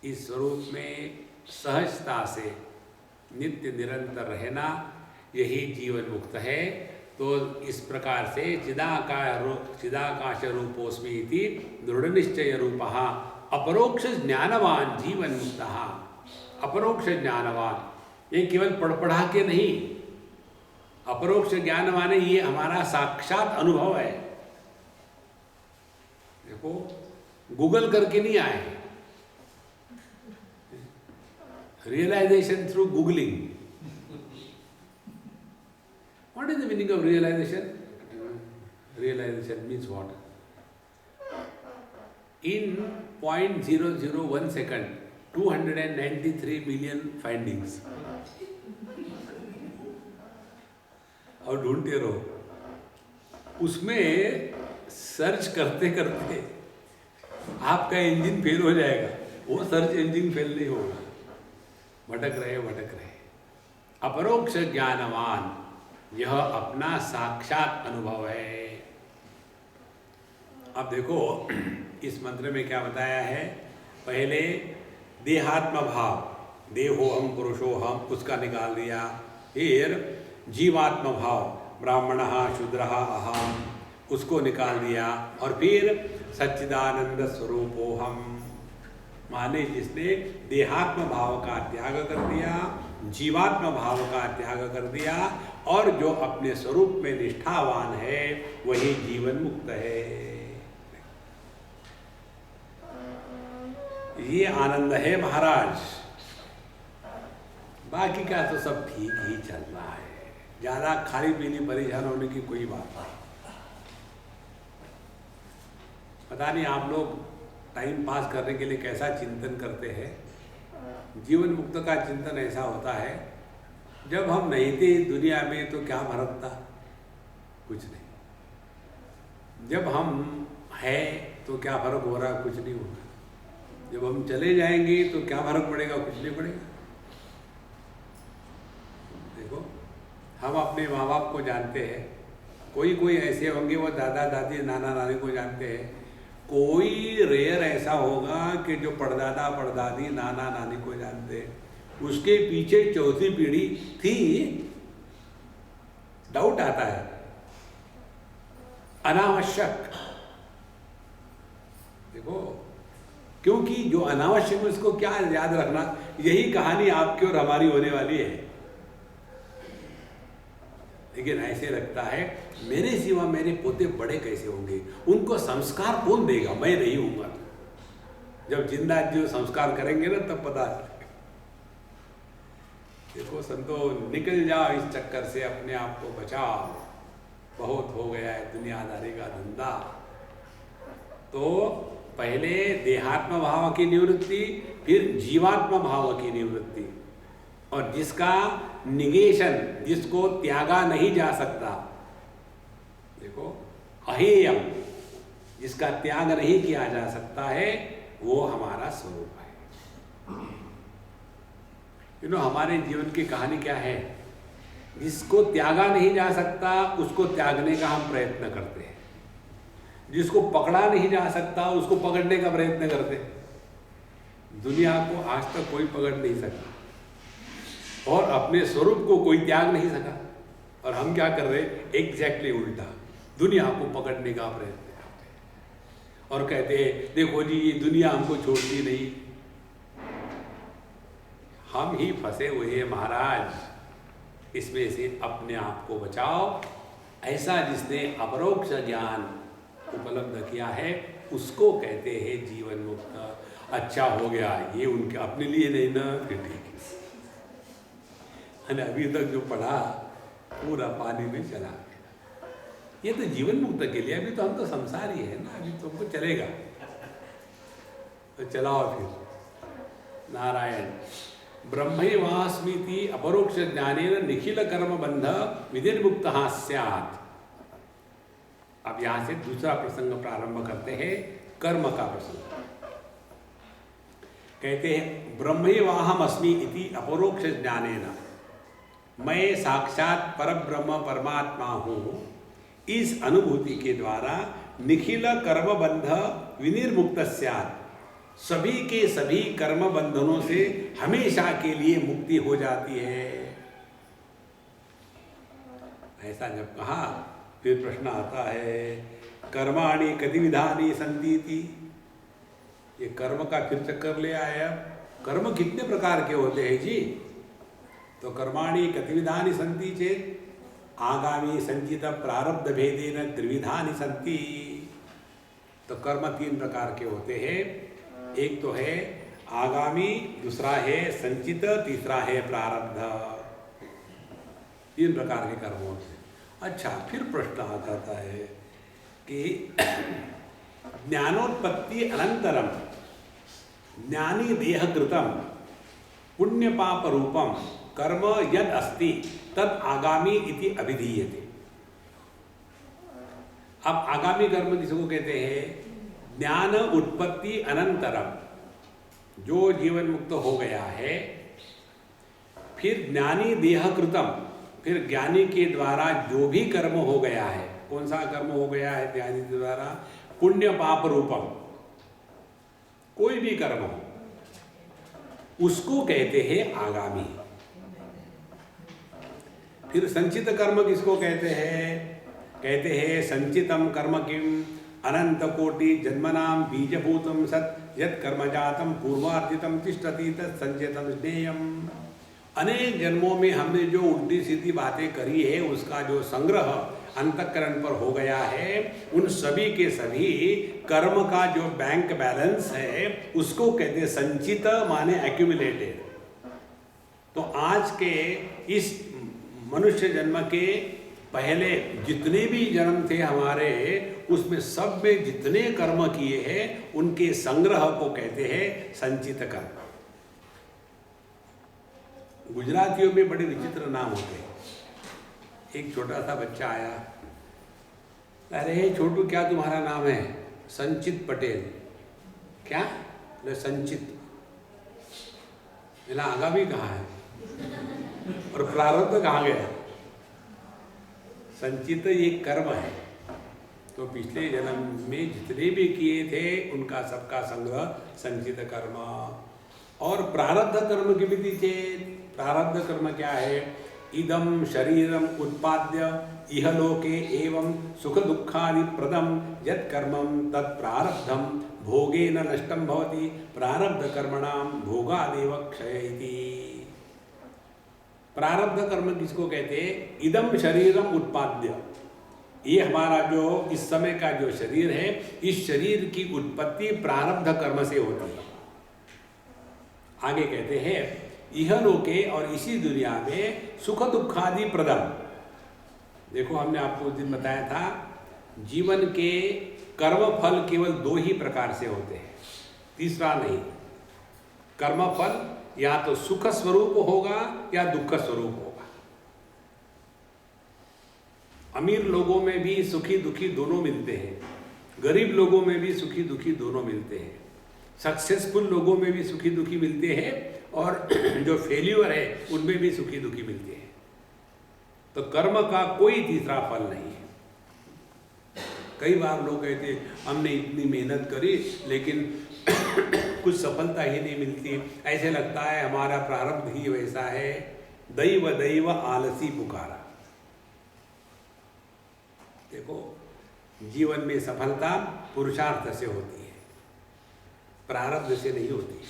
इस स्वरूप में सहजता से नित्य निरंतर रहना, यही जीवन मुक्त है। तो इस प्रकार से चिदाकाश रूपोस्मि इति दृढ़ निश्चय रूपः अपरोक्ष ज्ञानवान जीवन मुक्तः। अपरोक्ष ज्ञानवान, ये केवल पढ़ा के नहीं, अपरोक्ष ज्ञानवान ये हमारा साक्षात अनुभव है। देखो, गूगल करके नहीं आए, realisation through googling. What is the meaning of realization? Realization means what? In 0.001 second, 293 million findings. और ढूंढते रहो। उसमें सर्च करते करते आपका इंजन फेल हो जाएगा, वो सर्च इंजन फेल नहीं होगा। भटक रहे। अपरोक्ष ज्ञानवान, यह अपना साक्षात अनुभव है। अब देखो, इस मंत्र में क्या बताया है? पहले देहात्म भाव, देहो हम पुरुषो हम, उसका निकाल दिया। फिर जीवात्म भाव, ब्राह्मणः शूद्रः अहम, उसको निकाल दिया। और फिर सच्चिदानंद स्वरूपो हम, माने जिसने देहात्म भाव का त्याग कर दिया, जीवात्म भाव का त्याग कर दिया, और जो अपने स्वरूप में निष्ठावान है वही जीवन मुक्त है। ये आनंद है महाराज। बाकी का तो सब ठीक ही चल रहा है, ज्यादा खाली पीली परेशान होने की कोई बात नहीं। पता नहीं आप लोग टाइम पास करने के लिए कैसा चिंतन करते हैं। जीवन मुक्त का चिंतन ऐसा होता है, जब हम नहीं थे दुनिया में तो क्या फर्क था, कुछ नहीं। जब हम हैं तो क्या फर्क हो रहा, कुछ नहीं होगा। जब हम चले जाएंगे तो क्या फर्क पड़ेगा, कुछ नहीं पड़ेगा। देखो, हम अपने माँ बाप को जानते हैं, कोई कोई ऐसे होंगे वो दादा दादी नाना नानी को जानते हैं, कोई रेयर ऐसा होगा कि जो परदादा परदादी नाना नानी को जानते हैं, उसके पीछे चौथी पीढ़ी थी। डाउट आता है, अनावश्यक। देखो, क्योंकि जो अनावश्यक है उसको क्या याद रखना। यही कहानी आपकी और हमारी होने वाली है। लेकिन ऐसे लगता है मेरे सिवा मेरे पोते बड़े कैसे होंगे, उनको संस्कार कौन देगा, मैं नहीं हूंगा। जब जिंदा जो संस्कार करेंगे ना तब पता चलेगा। देखो संतो, निकल जाओ इस चक्कर से, अपने आप को बचाओ। बहुत हो गया है दुनियादारी का धंधा। तो पहले देहात्म भाव की निवृत्ति, फिर जीवात्म भाव की निवृत्ति। और जिसका निगेशन, जिसको त्यागा नहीं जा सकता, देखो अहेयम, जिसका त्याग नहीं किया जा सकता है, वो हमारा स्वरूप है। हमारे जीवन की कहानी क्या है, जिसको त्यागा नहीं जा सकता उसको त्यागने का हम प्रयत्न करते हैं, जिसको पकड़ा नहीं जा सकता उसको पकड़ने का प्रयत्न करते हैं। दुनिया को आज तक कोई पकड़ नहीं सका और अपने स्वरूप को कोई त्याग नहीं सका। और हम क्या कर रहे हैं, एग्जैक्टली उल्टा, दुनिया को पकड़ने का प्रयत्न करते हैं और कहते हैं देखो जी ये दुनिया हमको छोड़ती नहीं। हम ही फंसे हुए हैं महाराज, इसमें से अपने आप को बचाओ। ऐसा जिसने अपरोक्ष ज्ञान उपलब्ध किया है उसको कहते हैं जीवन मुक्त। अच्छा हो गया, ये उनके अपने लिए नहीं ना, फिर ठीक है। अभी तक जो पढ़ा पूरा पानी में चला गया। ये तो जीवन मुक्त के लिए, अभी तो हम तो संसारी है ना, अभी तो हमको चलेगा। तो चलाओ फिर। नारायण ब्रह्मैवास्मीति अपरोक्ष ज्ञानेन निखिल कर्म बंध विधिर्मुक्त स्यात्। अब यहां से दूसरा प्रसंग प्रारंभ करते हैं, कर्म का प्रसंग। कहते हैं ब्रह्मैवाहम अस्मि इति अपरोक्ष ज्ञानेन, मैं साक्षात परब्रह्म परमात्मा हूं, इस अनुभूति के द्वारा निखिल कर्म बंध विनिर्मुक्त स्यात्, सभी के सभी कर्म बंधनों से हमेशा के लिए मुक्ति हो जाती है। ऐसा जब कहा फिर प्रश्न आता है, कर्माणि कतिविधानि सन्ति इति। ये कर्म का फिर चक्कर ले आया। कर्म कितने प्रकार के होते हैं जी? तो कर्माणि कतिविधानि सन्ति चेत आगामी संचित प्रारब्ध भेदेन त्रिविधानि सन्ति। तो कर्म तीन प्रकार के होते हैं। एक तो है आगामी, दूसरा है संचित, तीसरा है प्रारब्ध। तीन प्रकार के कर्म होते हैं। अच्छा, फिर प्रश्न आ जाता है कि ज्ञानोत्पत्ति अनंतरम ज्ञानी देह कृतम पुण्य पाप रूपम कर्म यद अस्ति तद आगामी इति अभिधीयते। अब आगामी कर्म किसको कहते हैं? ज्ञान उत्पत्ति अनंतरम, जो जीवन मुक्त हो गया है, फिर ज्ञानी देह कृतम, फिर ज्ञानी के द्वारा जो भी कर्म हो गया है। कौन सा कर्म हो गया है ज्ञानी के द्वारा? पुण्य पाप रूपम, कोई भी कर्म हो, उसको कहते हैं आगामी। फिर संचित कर्म किसको कहते हैं? कहते हैं संचितम कर्म किम अनंत कोटि जन्मनाम बीजभूतम सत यत् कर्मजातम पूर्वार्जितम तिष्ठति तत् संचितम ज्ञेयम। अनेक जन्मों में हमने जो उल्टी सीधी बातें करी है उसका जो संग्रह अंतःकरण पर हो गया है, उन सभी के सभी कर्म का जो बैंक बैलेंस है उसको कहते हैं संचित, माने एक्यूमुलेटेड। तो आज के इस मनुष्य जन्म के पहले जितने भी जन्म थे हमारे, उसमें सब में जितने कर्म किए हैं उनके संग्रह को कहते हैं संचित कर्म। गुजरातियों में बड़े विचित्र नाम होते हैं। एक छोटा सा बच्चा आया, अरे छोटू क्या तुम्हारा नाम है? संचित पटेल। क्या? बोले संचित। मेरा आगा भी कहाँ है और प्रारब्ध कहाँ गया? संचित ये कर्म है, तो पिछले जन्म में जितने भी किए थे उनका सबका संग्रह संचित कर्म। और प्रारब्ध कर्म की विधि चेत, प्रारब्ध कर्म क्या है? इदम शरीरम उत्पाद्य इहलोके एवं सुख दुखादि प्रदम यत् कर्मं तत् प्रारब्धम भोगेन नष्टं भवति प्रारब्ध कर्मणाम भोगादेव क्षय इति। प्रारब्ध कर्म किसको कहते हैं? इदम शरीरम उत्पाद्य, ये हमारा जो इस समय का जो शरीर है, इस शरीर की उत्पत्ति प्रारब्ध कर्म से होती है। आगे कहते हैं इहलोके, और इसी दुनिया में सुख दुखादि प्रदम। देखो हमने आपको उस दिन बताया था, जीवन के कर्म फल केवल दो ही प्रकार से होते हैं, तीसरा नहीं। कर्म फल या तो सुख स्वरूप होगा या दुख स्वरूप होगा। अमीर लोगों में भी सुखी दुखी दोनों मिलते हैं, गरीब लोगों में भी सुखी दुखी दोनों मिलते हैं, सक्सेसफुल लोगों में भी सुखी दुखी मिलते हैं, और जो फेल्यूर है उनमें भी सुखी दुखी मिलते हैं। तो कर्म का कोई तीसरा फल नहीं है। कई बार लोग कहते हैं हमने इतनी मेहनत करी लेकिन कुछ सफलता ही नहीं मिलती, ऐसे लगता है हमारा प्रारब्ध ही वैसा है। दैव दैव आलसी पुकारा। देखो जीवन में सफलता पुरुषार्थ से होती है, प्रारब्ध से नहीं होती।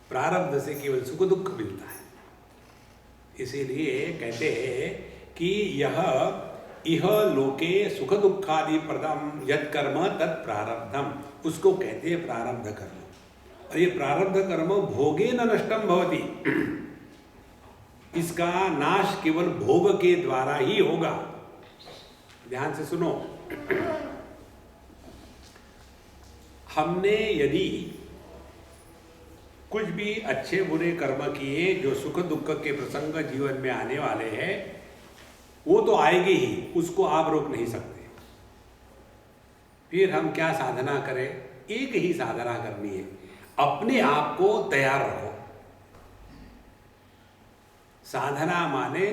प्रारब्ध से केवल सुख दुख मिलता है। इसीलिए कहते हैं कि यह इह लोके सुख दुखादि प्रदम यत् कर्म तत् प्रारब्धम, उसको कहते हैं प्रारब्ध कर्म। और ये प्रारब्ध कर्म भोगेन नष्टम भवति, इसका नाश केवल भोग के द्वारा ही होगा। ध्यान से सुनो, हमने यदि कुछ भी अच्छे बुरे कर्म किए जो सुख दुख के प्रसंग जीवन में आने वाले हैं, वो तो आएंगे ही, उसको आप रोक नहीं सकते। फिर हम क्या साधना करें? एक ही साधना करनी है, अपने आप को तैयार रखो। साधना माने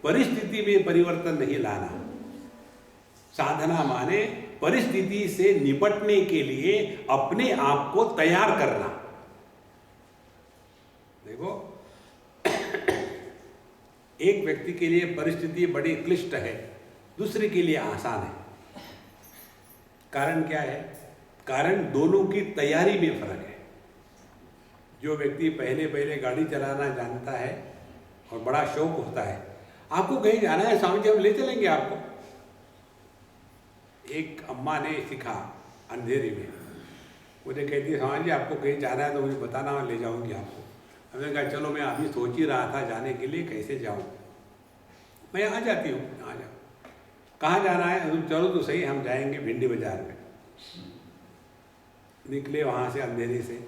परिस्थिति में परिवर्तन नहीं लाना, साधना माने परिस्थिति से निपटने के लिए अपने आप को तैयार करना। देखो एक व्यक्ति के लिए परिस्थिति बड़ी क्लिष्ट है, दूसरे के लिए आसान है। कारण क्या है? कारण दोनों की तैयारी में फर्क है। जो व्यक्ति पहले पहले गाड़ी चलाना जानता है और बड़ा शौक होता है, आपको कहीं जाना है स्वामी जी हम ले चलेंगे आपको। एक अम्मा ने सिखा अंधेरी में, मुझे कहती है स्वामी जी आपको कहीं जाना है तो मुझे बताना, मैं ले जाऊंगी आपको। हमने कहा चलो मैं अभी सोच ही रहा था जाने के लिए, कैसे जाऊं? मैं आ जाती हूँ, आ जाओ। कहाँ जाना है? चलो तो सही, हम जाएंगे भिंडी बाजार में। निकले वहाँ से अंधेरी से।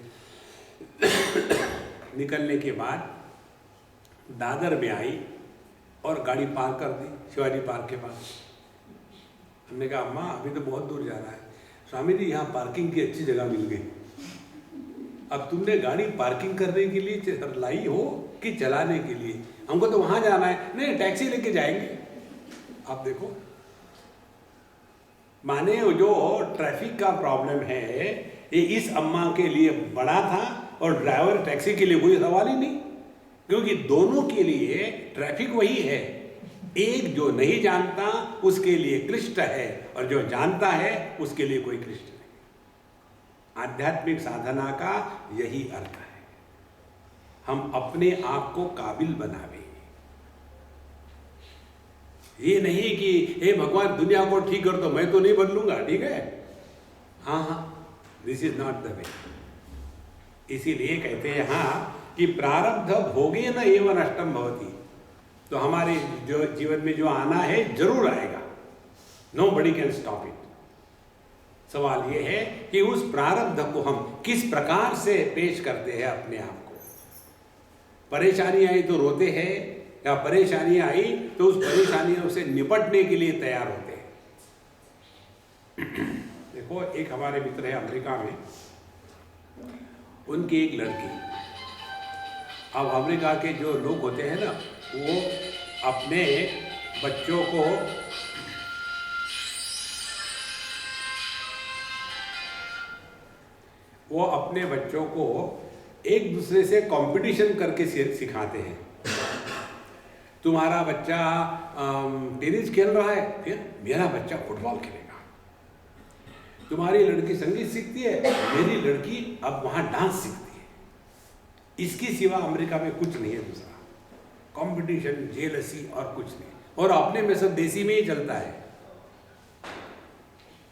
निकलने के बाद दादर में आई और गाड़ी पार्क कर दी शिवाजी पार्क के पास। हमने कहा अम्मा अभी तो बहुत दूर जाना है। स्वामी जी यहाँ पार्किंग की अच्छी जगह मिल गई। अब तुमने गाड़ी पार्किंग करने के लिए लाई हो कि चलाने के लिए? हमको तो वहां जाना है। नहीं टैक्सी लेके जाएंगे। आप देखो, माने जो ट्रैफिक का प्रॉब्लम है ये इस अम्मा के लिए बड़ा था और ड्राइवर टैक्सी के लिए कोई सवाल ही नहीं, क्योंकि दोनों के लिए ट्रैफिक वही है। एक जो नहीं जानता उसके लिए क्लिष्ट है और जो जानता है उसके लिए कोई क्लिष्ट नहीं। आध्यात्मिक साधना का यही अर्थ है, हम अपने आप को काबिल बनावे। ये नहीं कि हे भगवान दुनिया को ठीक कर दो, मैं तो नहीं बदलूंगा, ठीक है? हाँ, this is not the way. इसीलिए कहते हैं हाँ कि प्रारब्ध भोगे न एवं नष्टम भवति। तो हमारे जो जीवन में जो आना है जरूर आएगा, nobody can stop it. सवाल ये है कि उस प्रारब्ध को हम किस प्रकार से पेश करते हैं अपने आप को। परेशानी आई तो रोते हैं, या परेशानी आई तो उस परेशानियों से निपटने के लिए तैयार होते हैं। देखो, एक हमारे मित्र है अमेरिका में, उनकी एक लड़की, अब अमेरिका के जो लोग होते हैं ना, वो अपने बच्चों को एक दूसरे से कंपटीशन करके सिखाते हैं। तुम्हारा बच्चा टेनिस खेल रहा है, फिर मेरा बच्चा फुटबॉल खेलेगा। तुम्हारी लड़की संगीत सीखती है, मेरी लड़की अब वहाँ डांस सीखती है। इसके सिवा अमेरिका में कुछ नहीं है दूसरा। कंपटीशन, जेलसी और कुछ नहीं, और अपने में सब देसी में ही चलता है।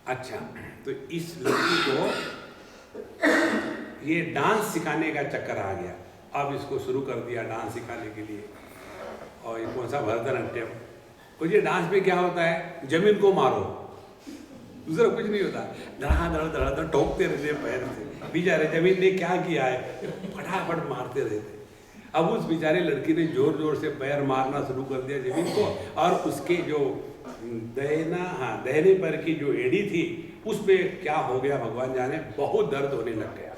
अच्छा, तो इस लड़की को ये डांस सिखाने का चक्कर आ गया। अब इसको शुरू कर दिया डांस सिखाने के लिए। और ये कौन सा भरतनाट्यम। और ये डांस में क्या होता है, जमीन को मारो, दूसरा कुछ नहीं होता। धड़ा ठोकते रहते पैर से। बेचारे जमीन ने क्या किया है, फटाफट मारते रहते। अब उस बेचारे लड़की ने जोर जोर से पैर मारना शुरू कर दिया जमीन को, और उसके जो दहने पैर की जो एड़ी थी उस पे क्या हो गया भगवान जाने, बहुत दर्द होने लग गया।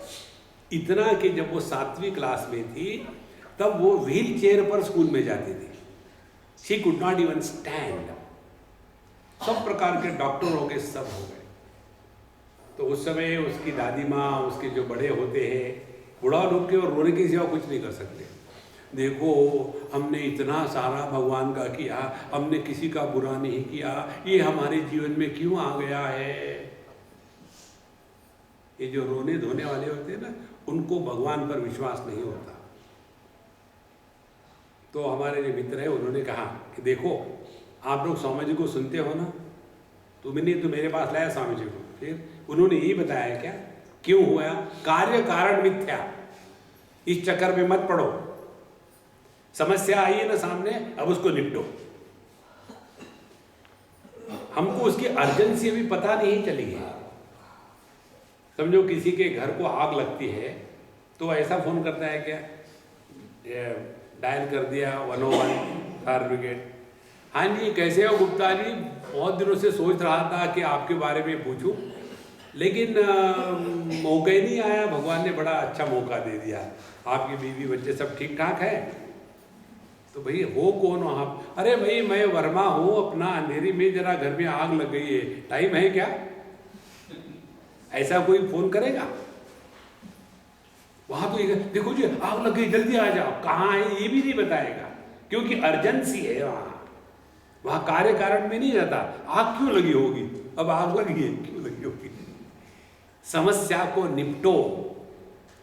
इतना कि जब वो 7वीं क्लास में थी तब वो व्हील चेयर पर स्कूल में जाती थी। She could not even stand. सब प्रकार के डॉक्टर हो गए, सब हो गए। तो उस समय उसकी दादी माँ, उसके जो बड़े होते हैं, बुढ़ा लोग के और रोने की सिवा कुछ नहीं कर सकते। देखो, हमने इतना सारा भगवान का किया, हमने किसी का बुरा नहीं किया, ये हमारे जीवन में क्यों आ गया है। ये जो रोने धोने वाले होते हैं ना, उनको भगवान पर विश्वास नहीं होता। तो हमारे जो मित्र है, उन्होंने कहा कि देखो, आप लोग स्वामी जी को सुनते हो ना, तुमने तो मेरे पास लाया स्वामी जी को। फिर उन्होंने यही बताया क्या, क्यों हुआ, कार्य कारण मिथ्या, इस चक्कर में मत पड़ो। समस्या आई है ना सामने, अब उसको निपटो। हमको उसकी अर्जेंसी अभी पता नहीं चली है। समझो किसी के घर को आग लगती है तो ऐसा फोन करता है क्या, डायल कर दिया 101 फायर ब्रिगेड, हाँ जी कैसे हो गुप्ता जी, बहुत दिनों से सोच रहा था कि आपके बारे में पूछूं, लेकिन मौका ही नहीं आया। भगवान ने बड़ा अच्छा मौका दे दिया, आपकी बीवी बच्चे सब ठीक ठाक है। तो भाई हो कौन हो आप? अरे भाई मैं वर्मा हूँ, अपना अंधेरी में जरा घर में आग लग गई है, टाइम है क्या? ऐसा कोई फोन करेगा? वहां तो ये देखो जी आग लग गई, जल्दी आ जाओ, कहाँ है ये भी नहीं बताएगा, क्योंकि अर्जेंसी है। वहां कार्य कारण में नहीं जाता, आग क्यों लगी होगी, अब आग लगी है क्यों लगी होगी। समस्या को निपटो,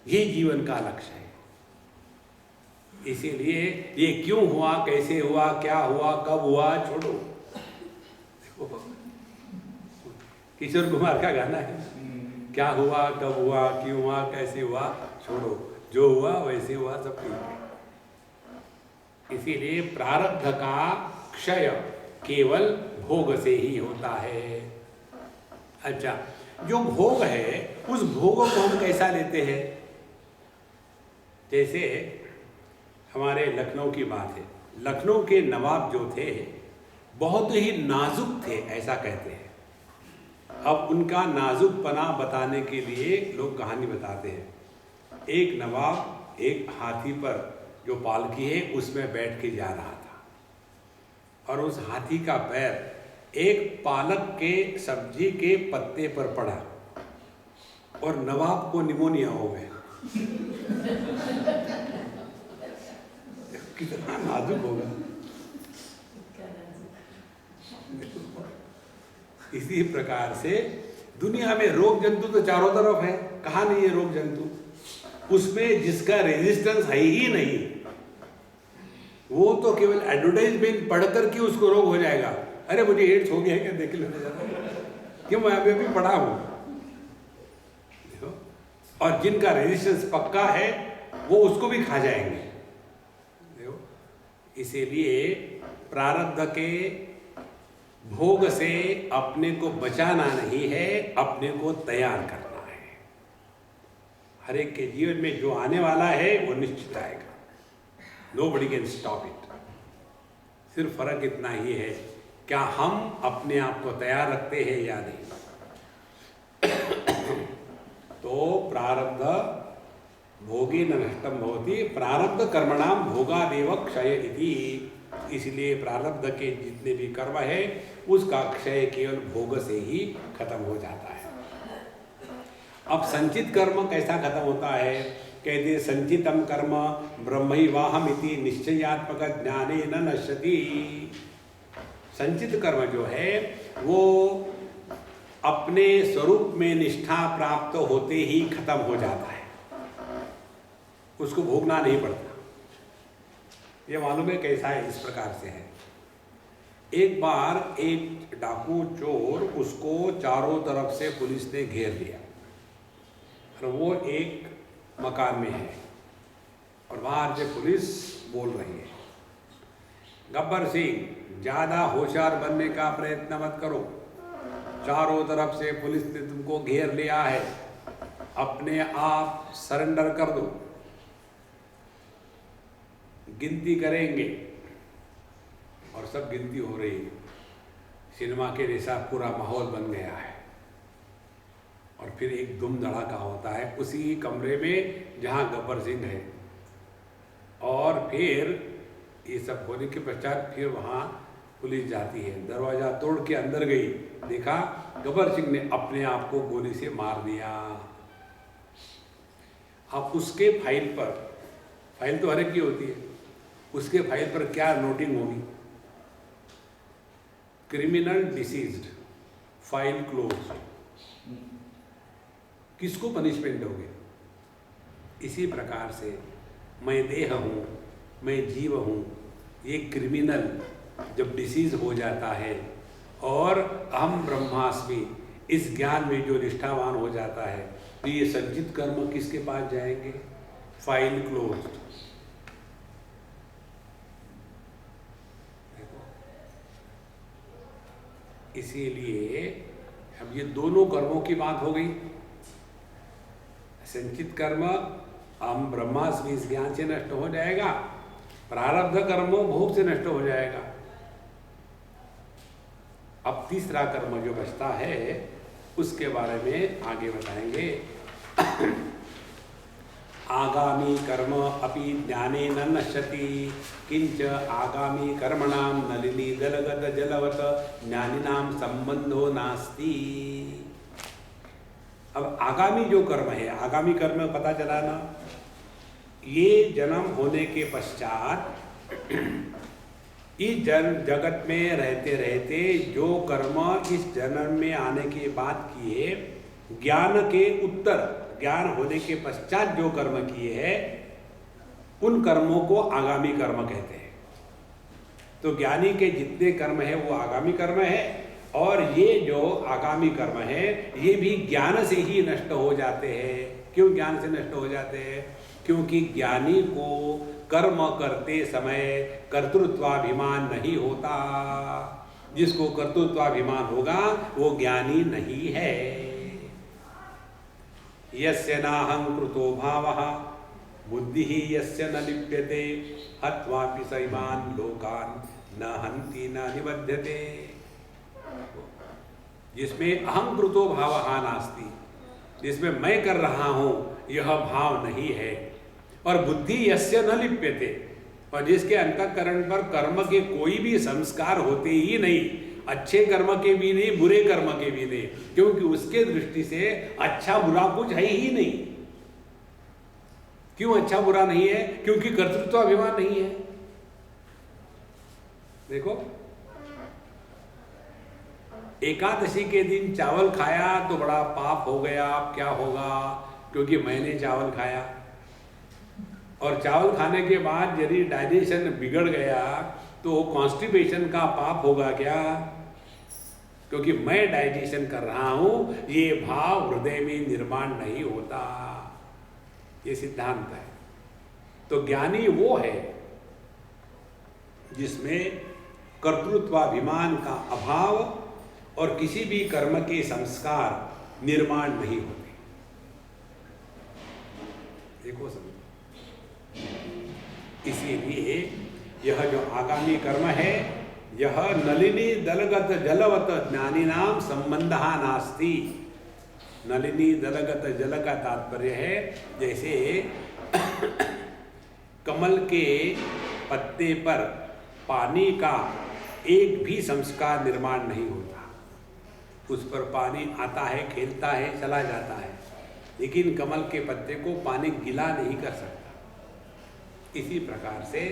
ये जीवन का लक्ष्य है। इसीलिए ये क्यों हुआ, कैसे हुआ, क्या हुआ, कब हुआ छोड़ो। किशोर कुमार का गाना है, क्या हुआ, कब हुआ, क्यों हुआ, कैसे हुआ छोड़ो, जो हुआ वैसे हुआ, सब ठीक है। इसीलिए प्रारब्ध का क्षय केवल भोग से ही होता है। अच्छा, जो भोग है उस भोग को हम कैसा लेते हैं? जैसे हमारे लखनऊ की बात है, लखनऊ के नवाब जो थे बहुत ही नाजुक थे, ऐसा कहते हैं। अब उनका नाजुकपना बताने के लिए लोग कहानी बताते हैं। एक नवाब एक हाथी पर जो पालकी है उसमें बैठ के जा रहा था, और उस हाथी का पैर एक पालक के सब्जी के पत्ते पर पड़ा और नवाब को निमोनिया हो गया। कितना नाजुक होगा। इसी प्रकार से दुनिया में रोग जंतु तो चारों तरफ है, कहाँ नहीं है रोग जंतु? उसमें जिसका रेजिस्टेंस है ही नहीं, वो तो केवल एडवर्टाइजमेंट पढ़ करके उसको रोग हो जाएगा। अरे मुझे एड्स हो गया है क्या, देख लेने जाता क्यों, मैं अभी पढ़ा हूं। और जिनका रेजिस्टेंस पक्का है वो उसको भी खा जाएंगे। इसीलिए प्रारब्ध के भोग से अपने को बचाना नहीं है, अपने को तैयार करना है। हर एक के जीवन में जो आने वाला है वो निश्चित आएगा, नोबडी कैन स्टॉप इट। सिर्फ फर्क इतना ही है, क्या हम अपने आप को तैयार रखते हैं या नहीं। तो प्रारब्ध भोगे न नष्टम भवति, प्रारब्ध कर्मणाम भोगादेव क्षय इति। इसलिए प्रारब्ध के जितने भी कर्म है उसका क्षय केवल भोग से ही खत्म हो जाता है। अब संचित कर्म कैसा खत्म होता है? कहते संचितम कर्म ब्रह्मैवाहमिति निश्चयात्मक ज्ञाने न नश्यति। संचित कर्म जो है वो अपने स्वरूप में निष्ठा प्राप्त होते ही खत्म हो जाता है, उसको भोगना नहीं पड़ता। ये मालूम है कैसा है? इस प्रकार से है। एक बार एक डाकू चोर, उसको चारों तरफ से पुलिस ने घेर लिया और वो एक मकान में है और बाहर से पुलिस बोल रही है, गब्बर सिंह ज़्यादा होशियार बनने का प्रयत्न मत करो, चारों तरफ से पुलिस ने तुमको घेर लिया है, अपने आप सरेंडर कर दो, गिनती करेंगे। और सब गिनती हो रही है, सिनेमा के जैसा पूरा माहौल बन गया है। और फिर एक दुम धड़ाका होता है उसी कमरे में जहाँ गब्बर सिंह है। और फिर ये सब होने के पश्चात फिर वहाँ पुलिस जाती है, दरवाज़ा तोड़ के अंदर गई, देखा गब्बर सिंह ने अपने आप को गोली से मार दिया। अब उसके फाइल पर, फाइल तो हर एक की होती है, उसके फाइल पर क्या नोटिंग होगी? Criminal deceased, file closed. किसको पनिशमेंट दोगे? इसी प्रकार से मैं देह हूँ, मैं जीव हूँ, ये क्रिमिनल जब डिसीज हो जाता है और अहम ब्रह्मास्मि इस ज्ञान में जो निष्ठावान हो जाता है, तो ये संचित कर्म किसके पास जाएंगे? File closed. इसीलिए अब ये दोनों कर्मों की बात हो गई। संचित कर्म हम ब्रह्मास्मि इस ज्ञान से नष्ट हो जाएगा, प्रारब्ध कर्म भोग से नष्ट हो जाएगा। अब तीसरा कर्म जो बचता है उसके बारे में आगे बताएंगे। आगामी कर्म अपि ज्ञाने न नश्यति, किंच आगामी कर्मणाम नलिनी दलगत जलवत ज्ञानिनाम संबंधो नास्ति। अब आगामी जो कर्म है, आगामी कर्म पता चला ना, ये जन्म होने के पश्चात इस जगत में रहते रहते जो कर्म इस जन्म में आने के बाद किए, ज्ञान के उत्तर, ज्ञान होने के पश्चात जो कर्म किए हैं उन कर्मों को आगामी कर्म कहते हैं। तो ज्ञानी के जितने कर्म है वो आगामी कर्म है, और ये जो आगामी कर्म है ये भी ज्ञान से ही नष्ट हो जाते हैं। क्यों ज्ञान से नष्ट हो जाते हैं? क्योंकि ज्ञानी को कर्म करते समय कर्तृत्वाभिमान नहीं होता। जिसको कर्तृत्वाभिमान होगा वो ज्ञानी नहीं है। यस्य नाहं कृतो भावः बुद्धिः यस्य न लिप्यते हत्वापि सैवान् लोकान् न हन्ति न निबध्यते। जिसमें अहं कृतो भावः नास्ति, जिसमें मैं कर रहा हूँ यह भाव नहीं है, और बुद्धि यस्य न लिप्यते, और जिसके अंतःकरण पर कर्म के कोई भी संस्कार होते ही नहीं, अच्छे कर्म के भी नहीं बुरे कर्म के भी नहीं, क्योंकि उसके दृष्टि से अच्छा बुरा कुछ है ही नहीं। क्यों अच्छा बुरा नहीं है? क्योंकि कर्तृत्वाभिमान नहीं है। देखो, एकादशी के दिन चावल खाया तो बड़ा पाप हो गया, अब क्या होगा? क्योंकि मैंने चावल खाया, और चावल खाने के बाद यदि डाइजेशन बिगड़ गया तो कॉन्स्टिपेशन का पाप होगा क्या? क्योंकि मैं डाइजेशन कर रहा हूं, ये भाव हृदय में निर्माण नहीं होता। ये सिद्धांत है। तो ज्ञानी वो है जिसमें कर्तृत्वाभिमान का अभाव और किसी भी कर्म के संस्कार निर्माण नहीं होते। देखो समझो, इसीलिए यह जो आगामी कर्म है यह नलिनी दलगत जलवत ज्ञानिनाम संबंधः नास्ति। नलिनी दलगत जल का तात्पर्य है जैसे कमल के पत्ते पर पानी का एक भी संस्कार निर्माण नहीं होता। उस पर पानी आता है, खेलता है, चला जाता है, लेकिन कमल के पत्ते को पानी गिला नहीं कर सकता। इसी प्रकार से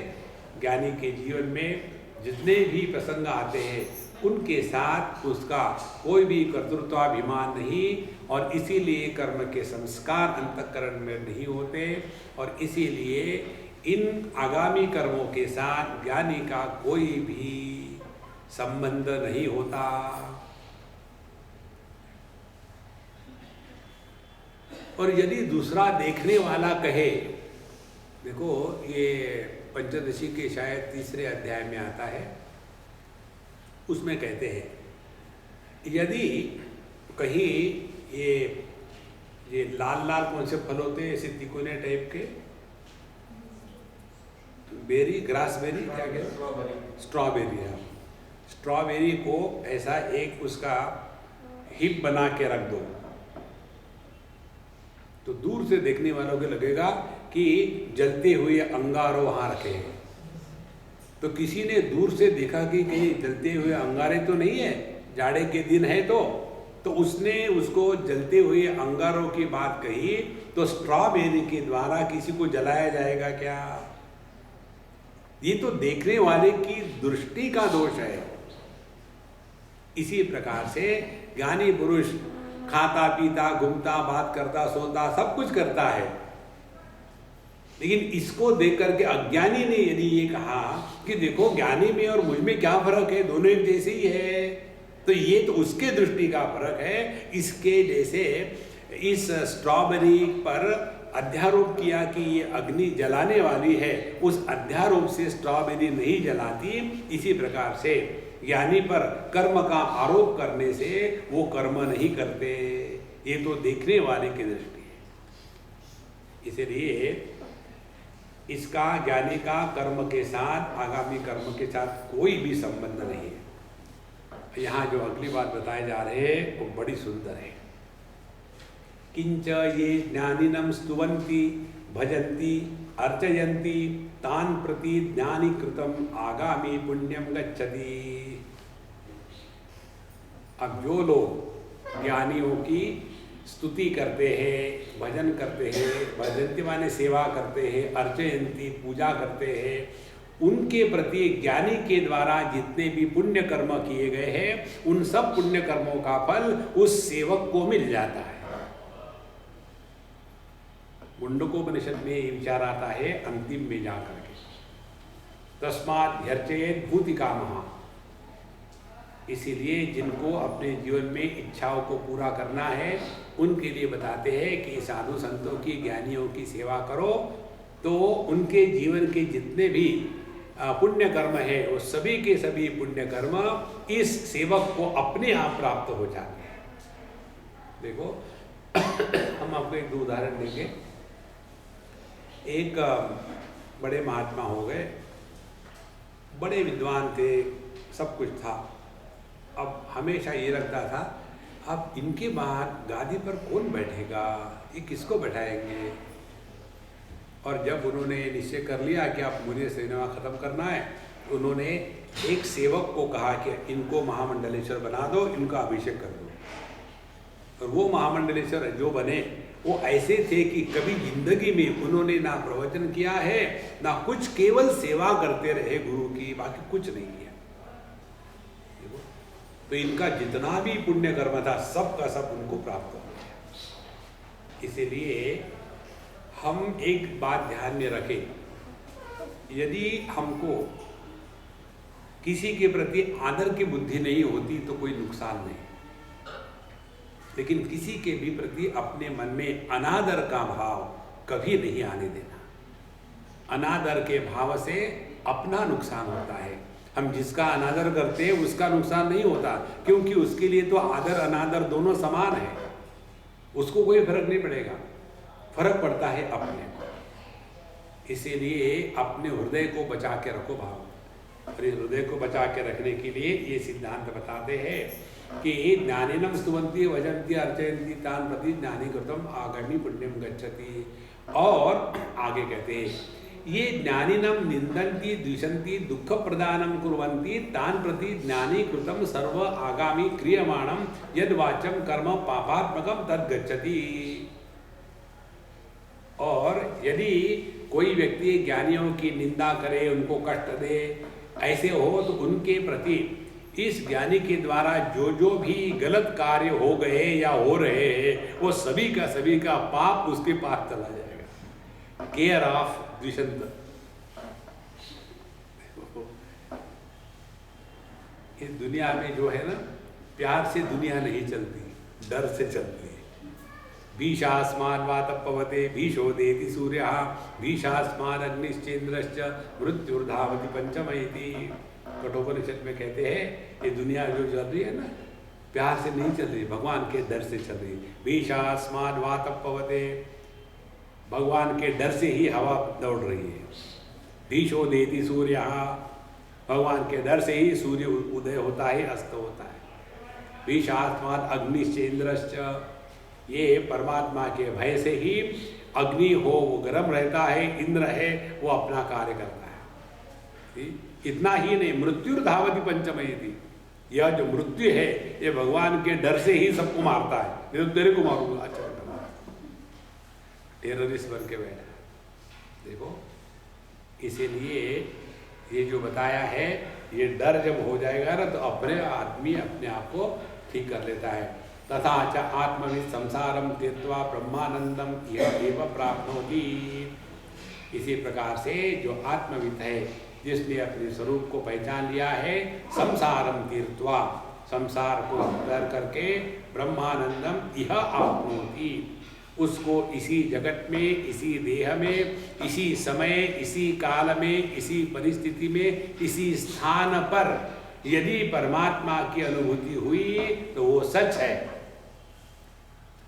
ज्ञानी के जीवन में जितने भी प्रसंग आते हैं उनके साथ उसका कोई भी कर्तृत्वाभिमान नहीं, और इसीलिए कर्म के संस्कार अंतःकरण में नहीं होते, और इसीलिए इन आगामी कर्मों के साथ ज्ञानी का कोई भी संबंध नहीं होता। और यदि दूसरा देखने वाला कहे, देखो ये पंचदशी के शायद 3रे अध्याय में आता है, उसमें कहते हैं यदि कहीं ये लाल लाल कौन से फल होते हैं ऐसे तिकोने टाइप के, बेरी, ग्रासबेरी, क्या कहते, स्ट्रॉबेरी है। स्ट्रॉबेरी को ऐसा एक उसका हिप बना के रख दो तो दूर से देखने वालों को लगेगा कि जलते हुए अंगारों वहां रखे हैं। तो किसी ने दूर से देखा कि कहीं जलते हुए अंगारे तो नहीं है, जाड़े के दिन है, तो उसने उसको जलते हुए अंगारों की बात कही, तो स्ट्रॉबेरी के द्वारा किसी को जलाया जाएगा क्या? ये तो देखने वाले की दृष्टि का दोष है। इसी प्रकार से ज्ञानी पुरुष खाता पीता घूमता बात करता सोता सब कुछ करता है, लेकिन इसको देख करके अज्ञानी ने यदि ये कहा कि देखो ज्ञानी में और मुझ में क्या फर्क है, दोनों एक जैसे ही है, तो ये तो उसके दृष्टि का फर्क है। इसके जैसे इस स्ट्रॉबेरी पर अध्यारोप किया कि ये अग्नि जलाने वाली है, उस अध्यारोप से स्ट्रॉबेरी नहीं जलाती। इसी प्रकार से ज्ञानी पर कर्म का आरोप करने से वो कर्म नहीं करते, ये तो देखने वाले की दृष्टि है। इसलिए इसका ज्ञानी का कर्म के साथ, आगामी कर्म के साथ कोई भी संबंध नहीं है। यहाँ जो अगली बात बताए जा रहे हैं वो बड़ी सुंदर है। किंच ये ज्ञानिनम स्तुवन्ति भजन्ति अर्चयन्ति तान प्रति ज्ञानी कृतम आगामी पुण्यम गच्छति। अब जो लोग ज्ञानियों की स्तुति करते हैं, भजन करते हैं, भजन्ति माने सेवा करते हैं, अर्चयन्ति पूजा करते हैं, उनके प्रति ज्ञानी के द्वारा जितने भी पुण्य कर्म किए गए हैं उन सब पुण्य कर्मों का फल उस सेवक को मिल जाता है। मुंडकोपनिषद में ये विचार आता है अंतिम में जाकर के, तस्मात् ह्यर्चयेत् भूतिकामः। इसीलिए जिनको अपने जीवन में इच्छाओं को पूरा करना है उनके लिए बताते हैं कि साधु संतों की, ज्ञानियों की सेवा करो, तो उनके जीवन के जितने भी पुण्य कर्म है वो सभी के सभी पुण्य कर्म इस सेवक को अपने आप प्राप्त हो जाते हैं। देखो हम आपको एक दो उदाहरण देंगे। एक बड़े महात्मा हो गए, बड़े विद्वान थे, सब कुछ था। अब हमेशा ये लगता था अब इनके बाद गादी पर कौन बैठेगा, ये किसको बैठाएंगे। और जब उन्होंने निश्चय कर लिया कि आप मुझे सेवा खत्म करना है, उन्होंने एक सेवक को कहा कि इनको महामंडलेश्वर बना दो, इनका अभिषेक कर दो। और वो महामंडलेश्वर जो बने वो ऐसे थे कि कभी जिंदगी में उन्होंने ना प्रवचन किया है ना कुछ, केवल सेवा करते रहे गुरु की, बाकी कुछ नहीं किया। तो इनका जितना भी पुण्य कर्म था सब का सब उनको प्राप्त हो गया। इसीलिए हम एक बात ध्यान में रखें, यदि हमको किसी के प्रति आदर की बुद्धि नहीं होती तो कोई नुकसान नहीं, लेकिन किसी के भी प्रति अपने मन में अनादर का भाव कभी नहीं आने देना। अनादर के भाव से अपना नुकसान होता है। हम जिसका अनादर करते हैं उसका नुकसान नहीं होता, क्योंकि उसके लिए तो आदर अनादर दोनों समान है, उसको कोई फर्क नहीं पड़ेगा। फर्क पड़ता है अपने को। इसीलिए अपने हृदय को बचा के रखो भाव। और इस हृदय को बचा के रखने के लिए ये सिद्धांत बताते हैं कि ज्ञानिनम स्तुवन्ति वजन्ति अर्चयन्ति तान प्रति ज्ञानी कृतम आगामी पुण्यम गच्छति। और आगे कहते हैं ये ज्ञानिनम निंदन्ति द्विषन्ति दुख प्रदानम कुर्वन्ति तान प्रति ज्ञानी कृतम सर्व आगामी क्रियमाणम यद वाचम कर्म पापात्मकम तद गच्छति। और यदि कोई व्यक्ति ज्ञानियों की निंदा करे, उनको कष्ट दे, ऐसे हो तो उनके प्रति इस ज्ञानी के द्वारा जो जो भी गलत कार्य हो गए या हो रहे हैं वो सभी का पाप उसके पास चला जाएगा। Care of Dwishant. इस दुनिया में जो है ना, प्यार से दुनिया नहीं चलती, डर से चलती है। भीषास्माद्वातपवते भीषोदेति सूर्यः भीषास्मादग्निश्चेन्द्रश्च मृत्युर्धावति पंचमयति। कठोपनिषद में कहते हैं ये दुनिया जो चल रही है ना, प्यार से नहीं चल रही, भगवान के डर से चल रही। भीषास्माद्वातपवते, भगवान के डर से ही हवा दौड़ रही है। भीषोदेति सूर्यः, भगवान के डर से ही सूर्य उदय होता है, अस्त होता है। भीषास्माद अग्निश्चेन्द्रश्च, ये परमात्मा के भय से ही अग्नि हो वो गर्म रहता है, इंद्र है वो अपना कार्य करता है। इतना ही नहीं, मृत्युर्धावति पंचमयति, यह जो मृत्यु है ये भगवान के डर से ही सबको मारता है। नहीं तो तेरे को मारूंगा, अच्छा टेररिस्ट बन के बैठा। देखो, इसीलिए ये जो बताया है, ये डर जब हो जाएगा ना तो अपने आदमी अपने आप को ठीक कर लेता है। तथा च आत्मविद संसारम त्यक्त्वा ब्रह्मानंदम यह एव प्राप्नोति। इसी प्रकार से जो आत्मविद है, जिसने अपने स्वरूप को पहचान लिया है, संसारम तीर्थवा, संसार को तर करके ब्रह्मानंदम यह आपनोति, उसको इसी जगत में, इसी देह में, इसी समय, इसी काल में, इसी परिस्थिति में, इसी स्थान पर यदि परमात्मा की अनुभूति हुई तो वो सच है।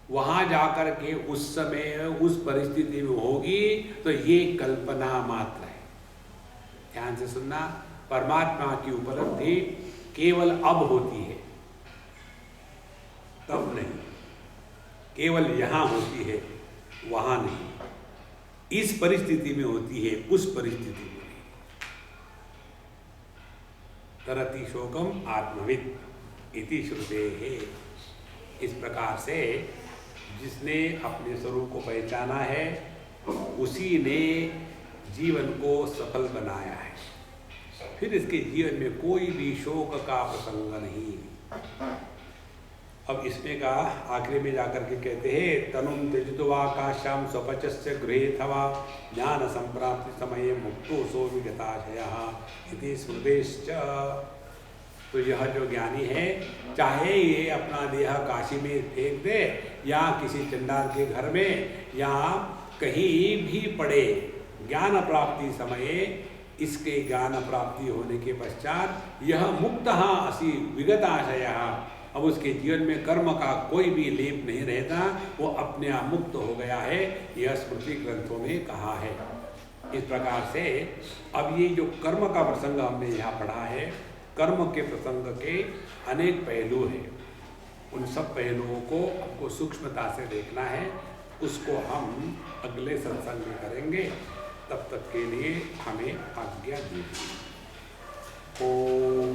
वहां जाकर के उस समय उस परिस्थिति में होगी तो ये कल्पना मात्र है। ध्यान से सुनना, परमात्मा की उपलब्धि केवल अब होती है, तब नहीं। केवल यहाँ होती है, वहाँ नहीं। इस परिस्थिति में होती है, उस परिस्थिति में नहीं। तरति शोकम आत्मविद इति श्रुतेः। इस प्रकार से जिसने अपने स्वरूप को पहचाना है, उसी ने जीवन को सफल बनाया है। फिर इसके जीवन में कोई भी शोक का प्रसंग नहीं। अब इसमें का आखिरी में जाकर के कहते हैं, तनुम त्यजित्वा काश्याम स्वपचस्य गृहेथवा ज्ञान संप्राप्ति समये मुक्तो सो विगताशयः इति स्मृतेश्च। तो यह जो ज्ञानी है, चाहे ये अपना देह काशी में फेंक दे या किसी चंडाल के घर में या कहीं भी पड़े, ज्ञान प्राप्ति समये, इसके ज्ञान प्राप्ति होने के पश्चात यह मुक्तः असि विगताशयः, अब उसके जीवन में कर्म का कोई भी लेप नहीं रहता, वो अपने आप मुक्त हो गया है। यह स्मृति ग्रंथों में कहा है। इस प्रकार से अब ये जो कर्म का प्रसंग हमने यहाँ पढ़ा है, कर्म के प्रसंग के अनेक पहलू हैं। उन सब पहलुओं को आपको सूक्ष्मता से देखना है। उसको हम अगले सत्संग में करेंगे। तब तक के लिए हमें आज्ञा दीजिए। ओम